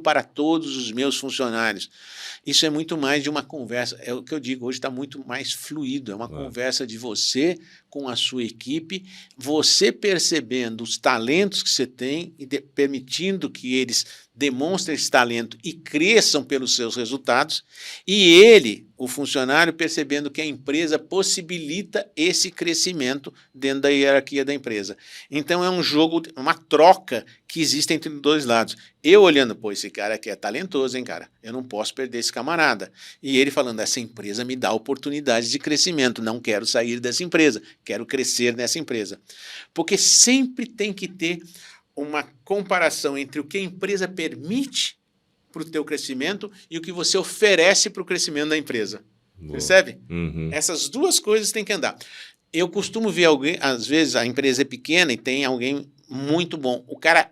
S2: para todos os meus funcionários. Isso é muito mais de uma conversa, é o que eu digo, hoje está muito mais fluido, é uma conversa de você com a sua equipe, você percebendo os talentos que você tem e permitindo que eles demonstrem esse talento e cresçam pelos seus resultados, e ele, o funcionário, percebendo que a empresa possibilita esse crescimento dentro da hierarquia da empresa. Então é um jogo, uma troca que existe entre os dois lados. Eu olhando, pô, esse cara aqui é talentoso, hein, cara? Eu não posso perder esse camarada. E ele falando, essa empresa me dá oportunidades de crescimento, não quero sair dessa empresa, quero crescer nessa empresa. Porque sempre tem que ter uma comparação entre o que a empresa permite para o teu crescimento e o que você oferece para o crescimento da empresa. Boa. Percebe?
S1: Uhum.
S2: Essas duas coisas têm que andar. Eu costumo ver alguém, às vezes a empresa é pequena e tem alguém muito bom. O cara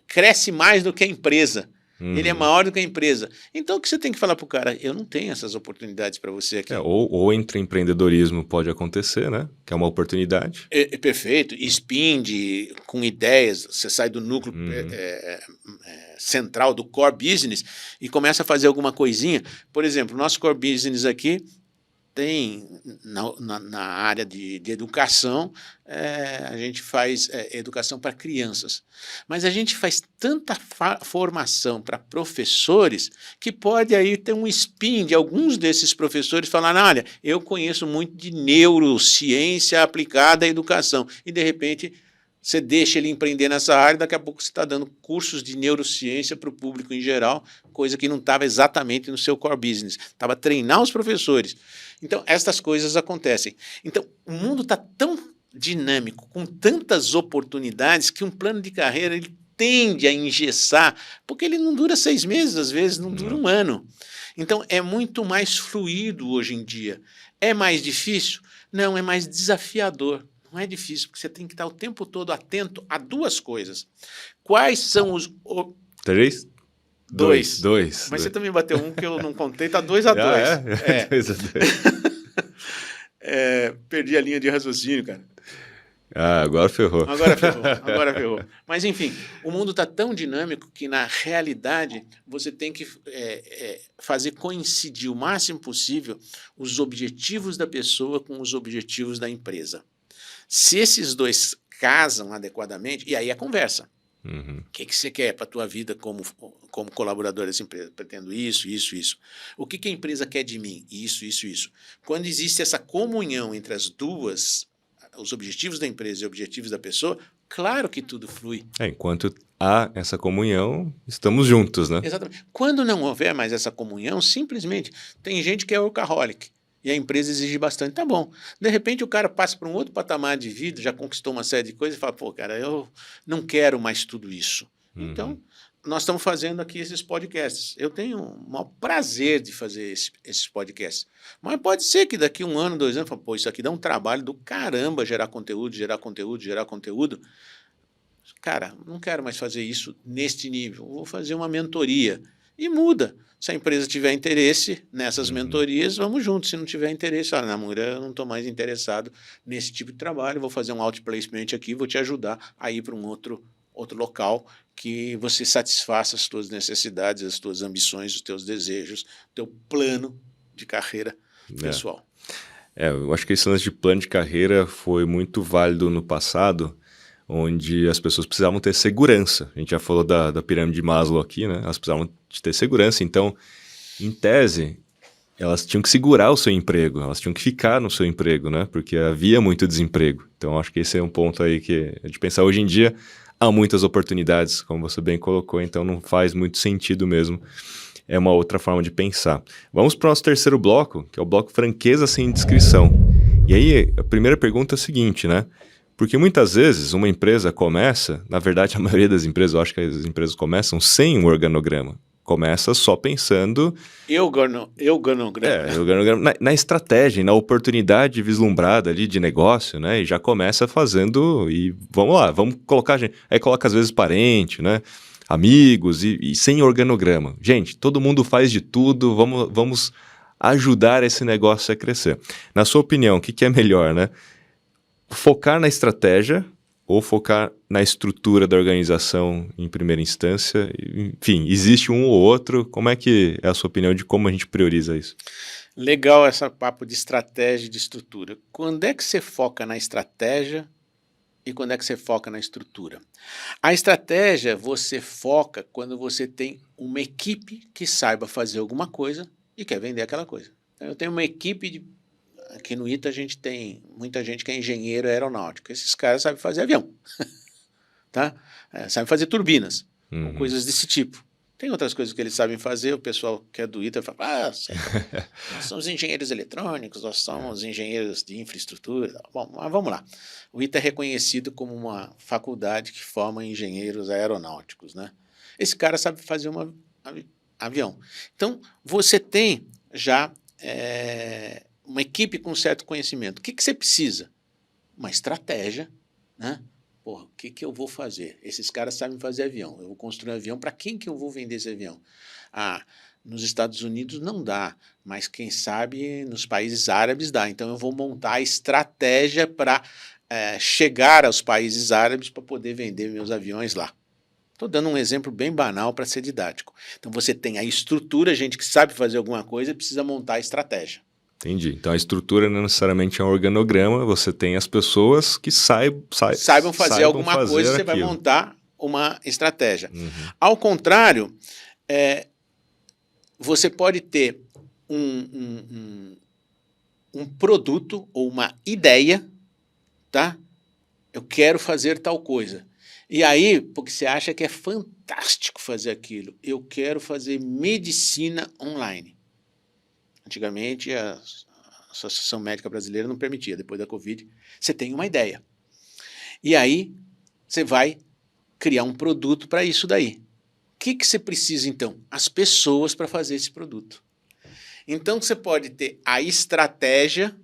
S2: cresce mais do que a empresa. Ele é maior do que a empresa. Então, o que você tem que falar para o cara? Eu não tenho essas oportunidades para você aqui.
S1: Ou entre empreendedorismo pode acontecer, né? Que é uma oportunidade.
S2: Perfeito. Spind, com ideias, você sai do núcleo central do core business e começa a fazer alguma coisinha. Por exemplo, nosso core business aqui tem, na área de educação, a gente faz educação para crianças. Mas a gente faz tanta formação para professores que pode aí ter um spin de alguns desses professores falar, olha, eu conheço muito de neurociência aplicada à educação. E, de repente, você deixa ele empreender nessa área, daqui a pouco você está dando cursos de neurociência para o público em geral, coisa que não estava exatamente no seu core business. Estava treinar os professores. Então, essas coisas acontecem. Então, o mundo está tão dinâmico, com tantas oportunidades, que um plano de carreira ele tende a engessar, porque ele não dura 6 meses, às vezes não dura um ano. Então, é muito mais fluido hoje em dia. É mais difícil? Não, é mais desafiador. Não é difícil, porque você tem que estar o tempo todo atento a duas coisas. Quais são os...
S1: 3? 2.
S2: Mas você também bateu um que eu não contei, tá 2-2.
S1: 2-2.
S2: Perdi a linha de raciocínio, cara.
S1: Agora ferrou.
S2: Agora ferrou. Mas, enfim, o mundo está tão dinâmico que, na realidade, você tem que fazer coincidir o máximo possível os objetivos da pessoa com os objetivos da empresa. Se esses dois casam adequadamente, e aí a conversa. O que você quer para a tua vida como colaborador dessa empresa? Pretendo isso. O que a empresa quer de mim? Isso. Quando existe essa comunhão entre as duas, os objetivos da empresa e os objetivos da pessoa, claro que tudo flui.
S1: Enquanto há essa comunhão, estamos juntos, né?
S2: Exatamente. Quando não houver mais essa comunhão, simplesmente tem gente que é workaholic. E a empresa exige bastante, tá bom. De repente o cara passa para um outro patamar de vida, já conquistou uma série de coisas e fala, pô, cara, eu não quero mais tudo isso. Então, nós estamos fazendo aqui esses podcasts. Eu tenho o maior prazer de fazer esses podcasts. Mas pode ser que daqui 1 ano, 2 anos, fala, pô, isso aqui dá um trabalho do caramba, gerar conteúdo, gerar conteúdo, gerar conteúdo. Cara, não quero mais fazer isso neste nível. Vou fazer uma mentoria. E muda. Se a empresa tiver interesse nessas mentorias, vamos juntos. Se não tiver interesse, Namura, eu não estou mais interessado nesse tipo de trabalho, vou fazer um outplacement aqui, vou te ajudar a ir para um outro local que você satisfaça as tuas necessidades, as tuas ambições, os teus desejos, o teu plano de carreira pessoal.
S1: Eu acho que esse lance de plano de carreira foi muito válido no passado, onde as pessoas precisavam ter segurança. A gente já falou da pirâmide de Maslow aqui, né? Elas precisavam de ter segurança. Então, em tese, elas tinham que segurar o seu emprego, elas tinham que ficar no seu emprego, né? Porque havia muito desemprego. Então, acho que esse é um ponto aí que a gente pensar hoje em dia, há muitas oportunidades, como você bem colocou, então não faz muito sentido mesmo. É uma outra forma de pensar. Vamos para o nosso terceiro bloco, que é o bloco franqueza sem descrição. E aí, a primeira pergunta é a seguinte, né? Porque muitas vezes uma empresa começa, na verdade a maioria das empresas, eu acho que as empresas começam sem um organograma. Começa só pensando... organograma na estratégia, na oportunidade vislumbrada ali de negócio, né? E já começa fazendo e vamos lá, vamos colocar... Aí coloca às vezes parente, né? Amigos e sem organograma. Gente, todo mundo faz de tudo, vamos ajudar esse negócio a crescer. Na sua opinião, o que é melhor, né? Focar na estratégia ou focar na estrutura da organização em primeira instância? Enfim, existe um ou outro. Como é que é a sua opinião de como a gente prioriza isso?
S2: Legal esse papo de estratégia e de estrutura. Quando é que você foca na estratégia e quando é que você foca na estrutura? A estratégia você foca quando você tem uma equipe que saiba fazer alguma coisa e quer vender aquela coisa. Então, eu tenho uma equipe aqui no ITA a gente tem muita gente que é engenheiro aeronáutico. Esses caras sabem fazer avião, tá? Sabem fazer turbinas, ou coisas desse tipo. Tem outras coisas que eles sabem fazer, o pessoal que é do ITA fala, nós somos engenheiros eletrônicos, nós somos engenheiros de infraestrutura. Bom, mas vamos lá. O ITA é reconhecido como uma faculdade que forma engenheiros aeronáuticos, né? Esse cara sabe fazer um avião. Então, você tem já... uma equipe com certo conhecimento. O que você precisa? Uma estratégia, né? Porra, o que eu vou fazer? Esses caras sabem fazer avião. Eu vou construir um avião. Para quem que eu vou vender esse avião? Nos Estados Unidos não dá, mas quem sabe nos países árabes dá. Então eu vou montar a estratégia para chegar aos países árabes para poder vender meus aviões lá. Estou dando um exemplo bem banal para ser didático. Então você tem a estrutura, gente que sabe fazer alguma coisa e precisa montar a estratégia.
S1: Entendi. Então a estrutura não necessariamente é um organograma, você tem as pessoas que saibam fazer
S2: alguma coisa, você vai montar uma estratégia. Ao contrário, você pode ter um produto ou uma ideia, tá? Eu quero fazer tal coisa. E aí, porque você acha que é fantástico fazer aquilo, eu quero fazer medicina online. Antigamente, a Associação Médica Brasileira não permitia, depois da Covid, você tem uma ideia. E aí, você vai criar um produto para isso daí. O que você precisa, então? As pessoas para fazer esse produto. Então, você pode ter a estratégia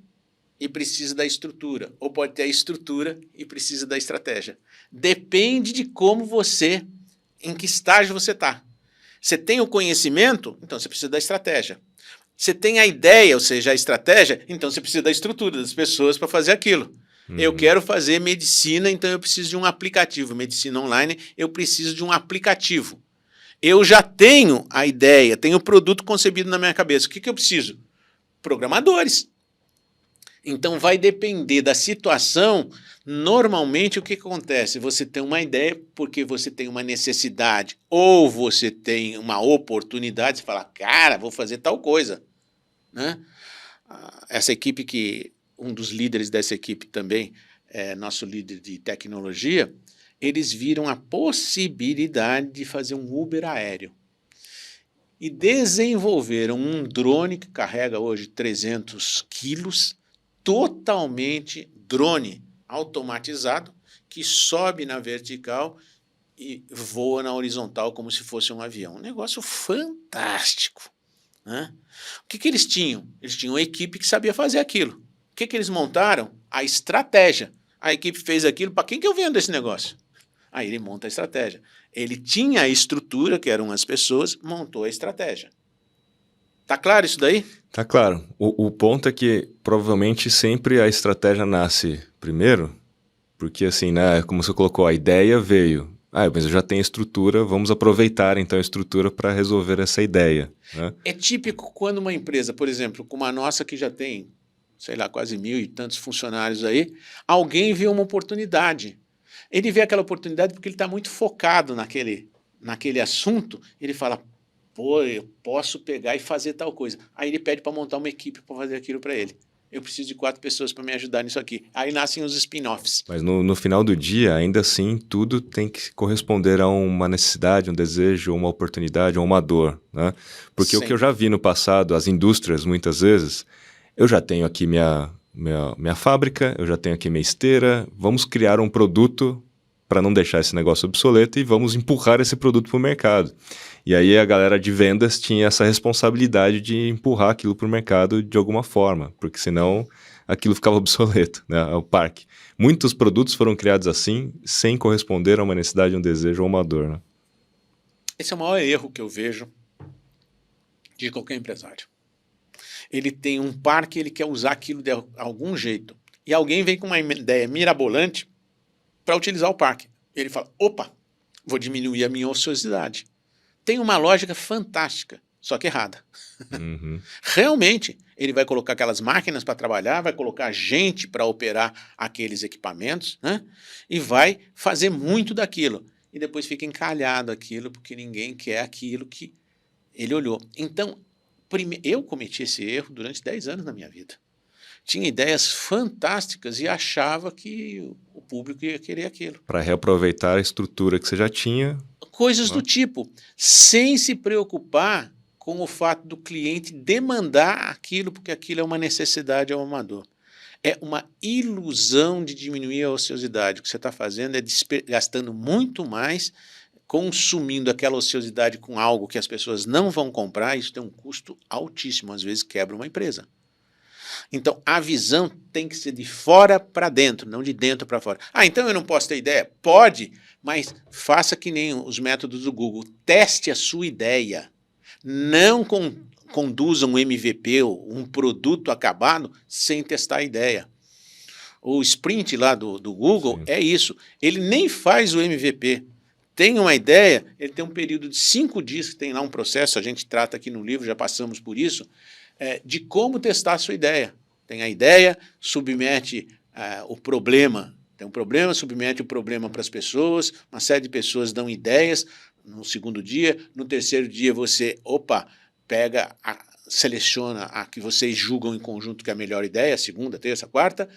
S2: e precisa da estrutura, ou pode ter a estrutura e precisa da estratégia. Depende de como em que estágio você está. Você tem o conhecimento, então você precisa da estratégia. Você tem a ideia, ou seja, a estratégia, então você precisa da estrutura, das pessoas para fazer aquilo. Eu quero fazer medicina, então eu preciso de um aplicativo. Medicina online, eu preciso de um aplicativo. Eu já tenho a ideia, tenho o produto concebido na minha cabeça. O que eu preciso? Programadores. Então vai depender da situação. Normalmente o que acontece? Você tem uma ideia porque você tem uma necessidade ou você tem uma oportunidade, você fala, cara, vou fazer tal coisa. Né? Essa equipe um dos líderes dessa equipe também, nosso líder de tecnologia, eles viram a possibilidade de fazer um Uber aéreo. E desenvolveram um drone que carrega hoje 300 quilos, totalmente drone automatizado, que sobe na vertical e voa na horizontal como se fosse um avião. Um negócio fantástico, né? O que eles tinham? Eles tinham uma equipe que sabia fazer aquilo. O que eles montaram? A estratégia. A equipe fez aquilo, para quem que eu vendo esse negócio? Aí ele monta a estratégia. Ele tinha a estrutura, que eram as pessoas, montou a estratégia. Tá claro isso daí?
S1: Tá claro. O ponto é que provavelmente sempre a estratégia nasce primeiro, porque assim, né, como você colocou, a ideia veio. Mas eu já tenho a estrutura, vamos aproveitar então a estrutura para resolver essa ideia, né?
S2: É típico quando uma empresa, por exemplo, como a nossa que já tem, sei lá, quase 1.000 e tantos funcionários aí, alguém vê uma oportunidade. Ele vê aquela oportunidade porque ele está muito focado naquele assunto, ele fala, pô, eu posso pegar e fazer tal coisa. Aí ele pede para montar uma equipe para fazer aquilo para ele. Eu preciso de 4 pessoas para me ajudar nisso aqui. Aí nascem os spin-offs.
S1: Mas no final do dia, ainda assim, tudo tem que corresponder a uma necessidade, um desejo, uma oportunidade ou uma dor, né? Porque
S2: Sempre.
S1: o que eu já vi no passado, as indústrias, muitas vezes, eu já tenho aqui minha fábrica, eu já tenho aqui minha esteira, vamos criar um produto para não deixar esse negócio obsoleto e vamos empurrar esse produto para o mercado. E aí a galera de vendas tinha essa responsabilidade de empurrar aquilo para o mercado de alguma forma, porque senão aquilo ficava obsoleto, né? O parque. Muitos produtos foram criados assim, sem corresponder a uma necessidade, um desejo ou uma dor, né?
S2: Esse é o maior erro que eu vejo de qualquer empresário. Ele tem um parque, ele quer usar aquilo de algum jeito. E alguém vem com uma ideia mirabolante para utilizar o parque. Ele fala, opa, vou diminuir a minha ociosidade. Tem uma lógica fantástica, só que errada.
S1: Uhum.
S2: Realmente, ele vai colocar aquelas máquinas para trabalhar, vai colocar gente para operar aqueles equipamentos, né? E vai fazer muito daquilo. E depois fica encalhado aquilo, porque ninguém quer aquilo que ele olhou. Então, eu cometi esse erro durante 10 anos na minha vida. Tinha ideias fantásticas e achava que o público ia querer aquilo.
S1: Para reaproveitar a estrutura que você já tinha.
S2: Coisas do tipo, sem se preocupar com o fato do cliente demandar aquilo, porque aquilo é uma necessidade ao amador. É uma ilusão de diminuir a ociosidade. O que você está fazendo é gastando muito mais, consumindo aquela ociosidade com algo que as pessoas não vão comprar, isso tem um custo altíssimo, às vezes quebra uma empresa. Então, a visão tem que ser de fora para dentro, não de dentro para fora. Então eu não posso ter ideia? Pode, mas faça que nem os métodos do Google. Teste a sua ideia. Não conduza um MVP, um produto acabado, sem testar a ideia. O sprint lá do Google é isso. Ele nem faz o MVP. Tem uma ideia, ele tem um período de 5 dias, que tem lá um processo, a gente trata aqui no livro, já passamos por isso, de como testar a sua ideia. Tem a ideia, submete o problema, tem um problema, submete o problema para as pessoas, uma série de pessoas dão ideias no segundo dia, no terceiro dia você, pega, seleciona a que vocês julgam em conjunto que é a melhor ideia, segunda, terça, quarta,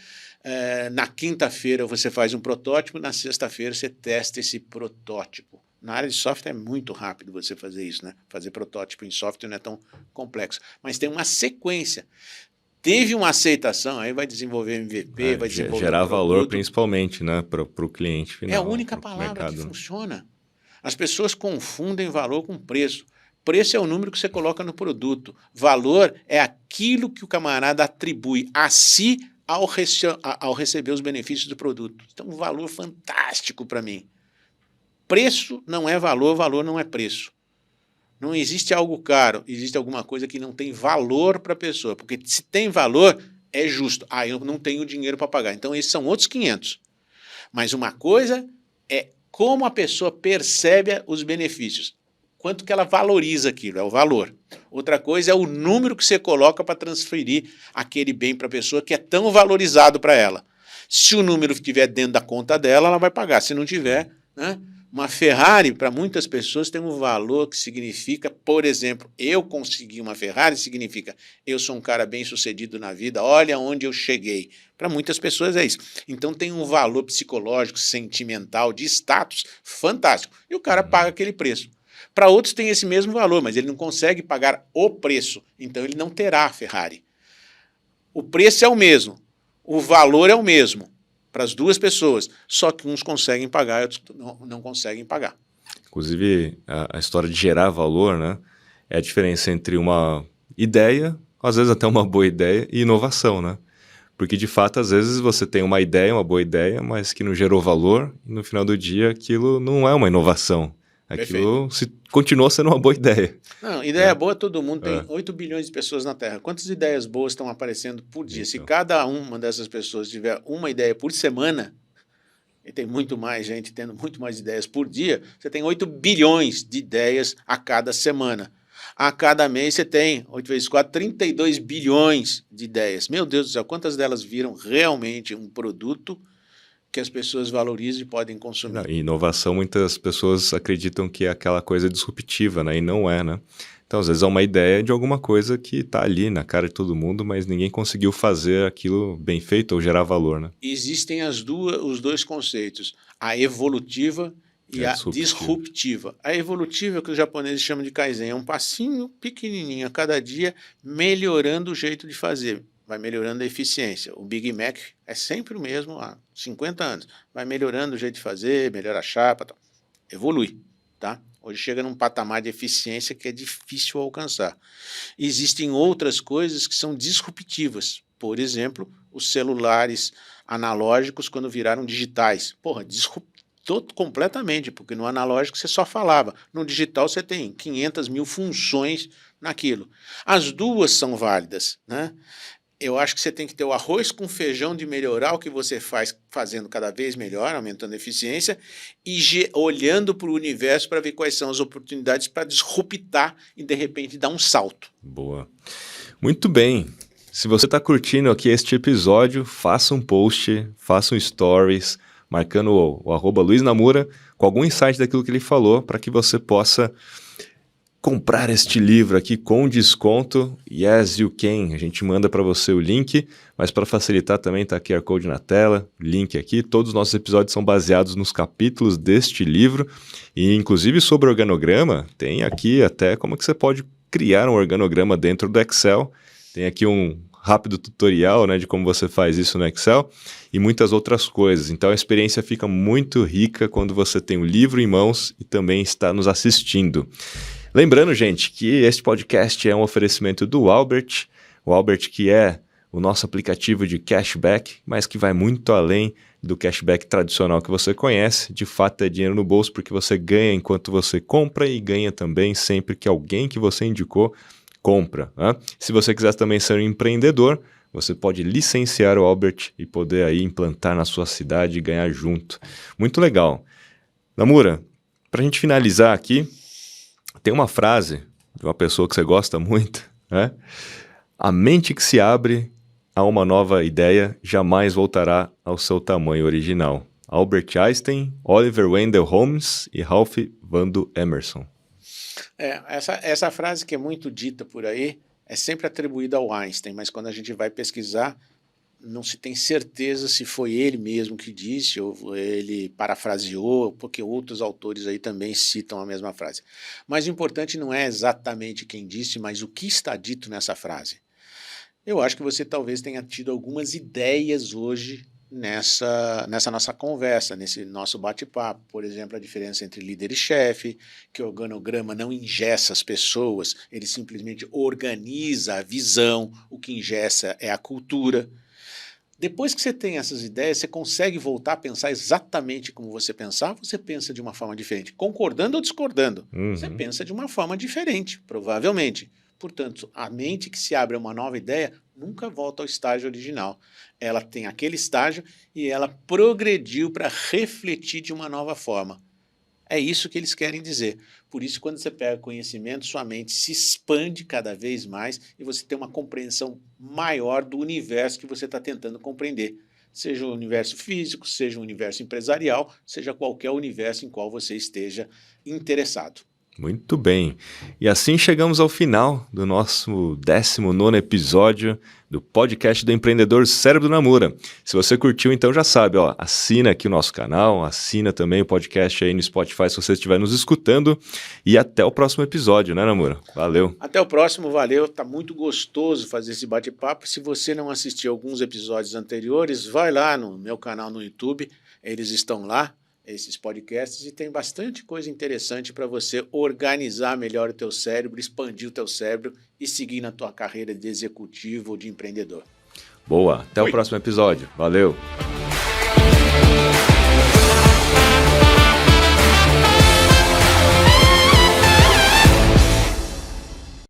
S2: na quinta-feira você faz um protótipo, na sexta-feira você testa esse protótipo. Na área de software é muito rápido você fazer isso, né? Fazer protótipo em software não é tão complexo. Mas tem uma sequência. Teve uma aceitação, aí vai desenvolver MVP, vai desenvolver
S1: gerar valor principalmente, né, para o cliente final.
S2: É a única palavra que funciona. As pessoas confundem valor com preço. Preço é o número que você coloca no produto. Valor é aquilo que o camarada atribui a si ao receber os benefícios do produto. Então, um valor fantástico para mim. Preço não é valor, valor não é preço. Não existe algo caro, existe alguma coisa que não tem valor para a pessoa. Porque se tem valor, é justo. Eu não tenho dinheiro para pagar. Então, esses são outros 500. Mas uma coisa é como a pessoa percebe os benefícios. Quanto que ela valoriza aquilo, é o valor. Outra coisa é o número que você coloca para transferir aquele bem para a pessoa que é tão valorizado para ela. Se o número estiver dentro da conta dela, ela vai pagar. Se não tiver, né? Uma Ferrari, para muitas pessoas, tem um valor que significa, por exemplo, eu consegui uma Ferrari, significa eu sou um cara bem sucedido na vida, olha onde eu cheguei. Para muitas pessoas é isso. Então tem um valor psicológico, sentimental, de status fantástico. E o cara paga aquele preço. Para outros tem esse mesmo valor, mas ele não consegue pagar o preço. Então ele não terá a Ferrari. O preço é o mesmo, o valor é o mesmo. para as duas pessoas, só que uns conseguem pagar e outros não conseguem pagar.
S1: Inclusive, a história de gerar valor, né? É a diferença entre uma ideia, às vezes até uma boa ideia, e inovação, né? Porque, de fato, às vezes você tem uma ideia, uma boa ideia, mas que não gerou valor, e no final do dia aquilo não é uma inovação. Aquilo continua sendo uma boa ideia.
S2: Não, ideia boa todo mundo tem.
S1: É.
S2: 8 bilhões de pessoas na Terra. Quantas ideias boas estão aparecendo por dia? Se
S1: Então.
S2: cada uma dessas pessoas tiver uma ideia por semana, e tem muito mais gente tendo muito mais ideias por dia, você tem 8 bilhões de ideias a cada semana. A cada mês você tem, 8 vezes 4, 32 bilhões de ideias. Meu Deus do céu, quantas delas viram realmente um produto que as pessoas valorizam e podem consumir?
S1: Não, e inovação, muitas pessoas acreditam que é aquela coisa disruptiva, né? E não é, né? Então, às vezes é uma ideia de alguma coisa que está ali na cara de todo mundo, mas ninguém conseguiu fazer aquilo bem feito ou gerar valor, né?
S2: Existem os dois conceitos, a evolutiva e a disruptiva. A evolutiva é o que os japoneses chamam de Kaizen, é um passinho pequenininho a cada dia, melhorando o jeito de fazer, vai melhorando a eficiência. O Big Mac é sempre o mesmo há 50 anos, vai melhorando o jeito de fazer, melhora a chapa, tal. Evolui, tá? Hoje chega num patamar de eficiência que é difícil alcançar. Existem outras coisas que são disruptivas, por exemplo, os celulares analógicos quando viraram digitais. Porra, disruptou completamente, porque no analógico você só falava. No digital você tem 500 mil funções naquilo. As duas são válidas, né? Eu acho que você tem que ter o arroz com feijão de melhorar o que você faz, fazendo cada vez melhor, aumentando a eficiência, e olhando para o universo para ver quais são as oportunidades para disruptar e, de repente, dar um salto.
S1: Boa. Muito bem. Se você está curtindo aqui este episódio, faça um post, faça um stories, marcando o @Luiz Namura, com algum insight daquilo que ele falou, para que você possa comprar este livro aqui com desconto. Yes, you can. A gente manda para você o link, mas para facilitar também está QR Code na tela, link aqui. Todos os nossos episódios são baseados nos capítulos deste livro e, inclusive, sobre organograma, tem aqui até como que você pode criar um organograma dentro do Excel. Tem aqui um rápido tutorial, né, de como você faz isso no Excel e muitas outras coisas. Então a experiência fica muito rica quando você tem o livro em mãos e também está nos assistindo. Lembrando, gente, que este podcast é um oferecimento do Albert, o Albert que é o nosso aplicativo de cashback, mas que vai muito além do cashback tradicional que você conhece. De fato, é dinheiro no bolso porque você ganha enquanto você compra e ganha também sempre que alguém que você indicou compra. Né? Se você quiser também ser um empreendedor, você pode licenciar o Albert e poder aí implantar na sua cidade e ganhar junto. Muito legal. Namura, para a gente finalizar aqui, tem uma frase de uma pessoa que você gosta muito, né? A mente que se abre a uma nova ideia jamais voltará ao seu tamanho original. Albert Einstein, Oliver Wendell Holmes e Ralph Waldo Emerson.
S2: Essa frase que é muito dita por aí é sempre atribuída ao Einstein, mas quando a gente vai pesquisar, não se tem certeza se foi ele mesmo que disse ou ele parafraseou, porque outros autores aí também citam a mesma frase. Mas o importante não é exatamente quem disse, mas o que está dito nessa frase. Eu acho que você talvez tenha tido algumas ideias hoje nessa nossa conversa, nesse nosso bate-papo. Por exemplo, a diferença entre líder e chefe, que o organograma não engessa as pessoas, ele simplesmente organiza a visão, o que engessa é a cultura. Depois que você tem essas ideias, você consegue voltar a pensar exatamente como você pensava, você pensa de uma forma diferente, concordando ou discordando. Você pensa de uma forma diferente, provavelmente. Portanto, a mente que se abre a uma nova ideia nunca volta ao estágio original. Ela tem aquele estágio e ela progrediu para refletir de uma nova forma. É isso que eles querem dizer. Por isso, quando você pega conhecimento, sua mente se expande cada vez mais e você tem uma compreensão maior do universo que você está tentando compreender. Seja o universo físico, seja o universo empresarial, seja qualquer universo em qual você esteja interessado.
S1: Muito bem. E assim chegamos ao final do nosso 19º episódio do podcast do empreendedor Cérebro do Namura. Se você curtiu, então já sabe, ó, assina aqui o nosso canal, assina também o podcast aí no Spotify se você estiver nos escutando. E até o próximo episódio, né, Namura? Valeu.
S2: Até o próximo, valeu. Tá muito gostoso fazer esse bate-papo. Se você não assistiu alguns episódios anteriores, vai lá no meu canal no YouTube, eles estão lá, esses podcasts, e tem bastante coisa interessante para você organizar melhor o teu cérebro, expandir o teu cérebro e seguir na tua carreira de executivo ou de empreendedor.
S1: Boa, até o próximo episódio. Valeu.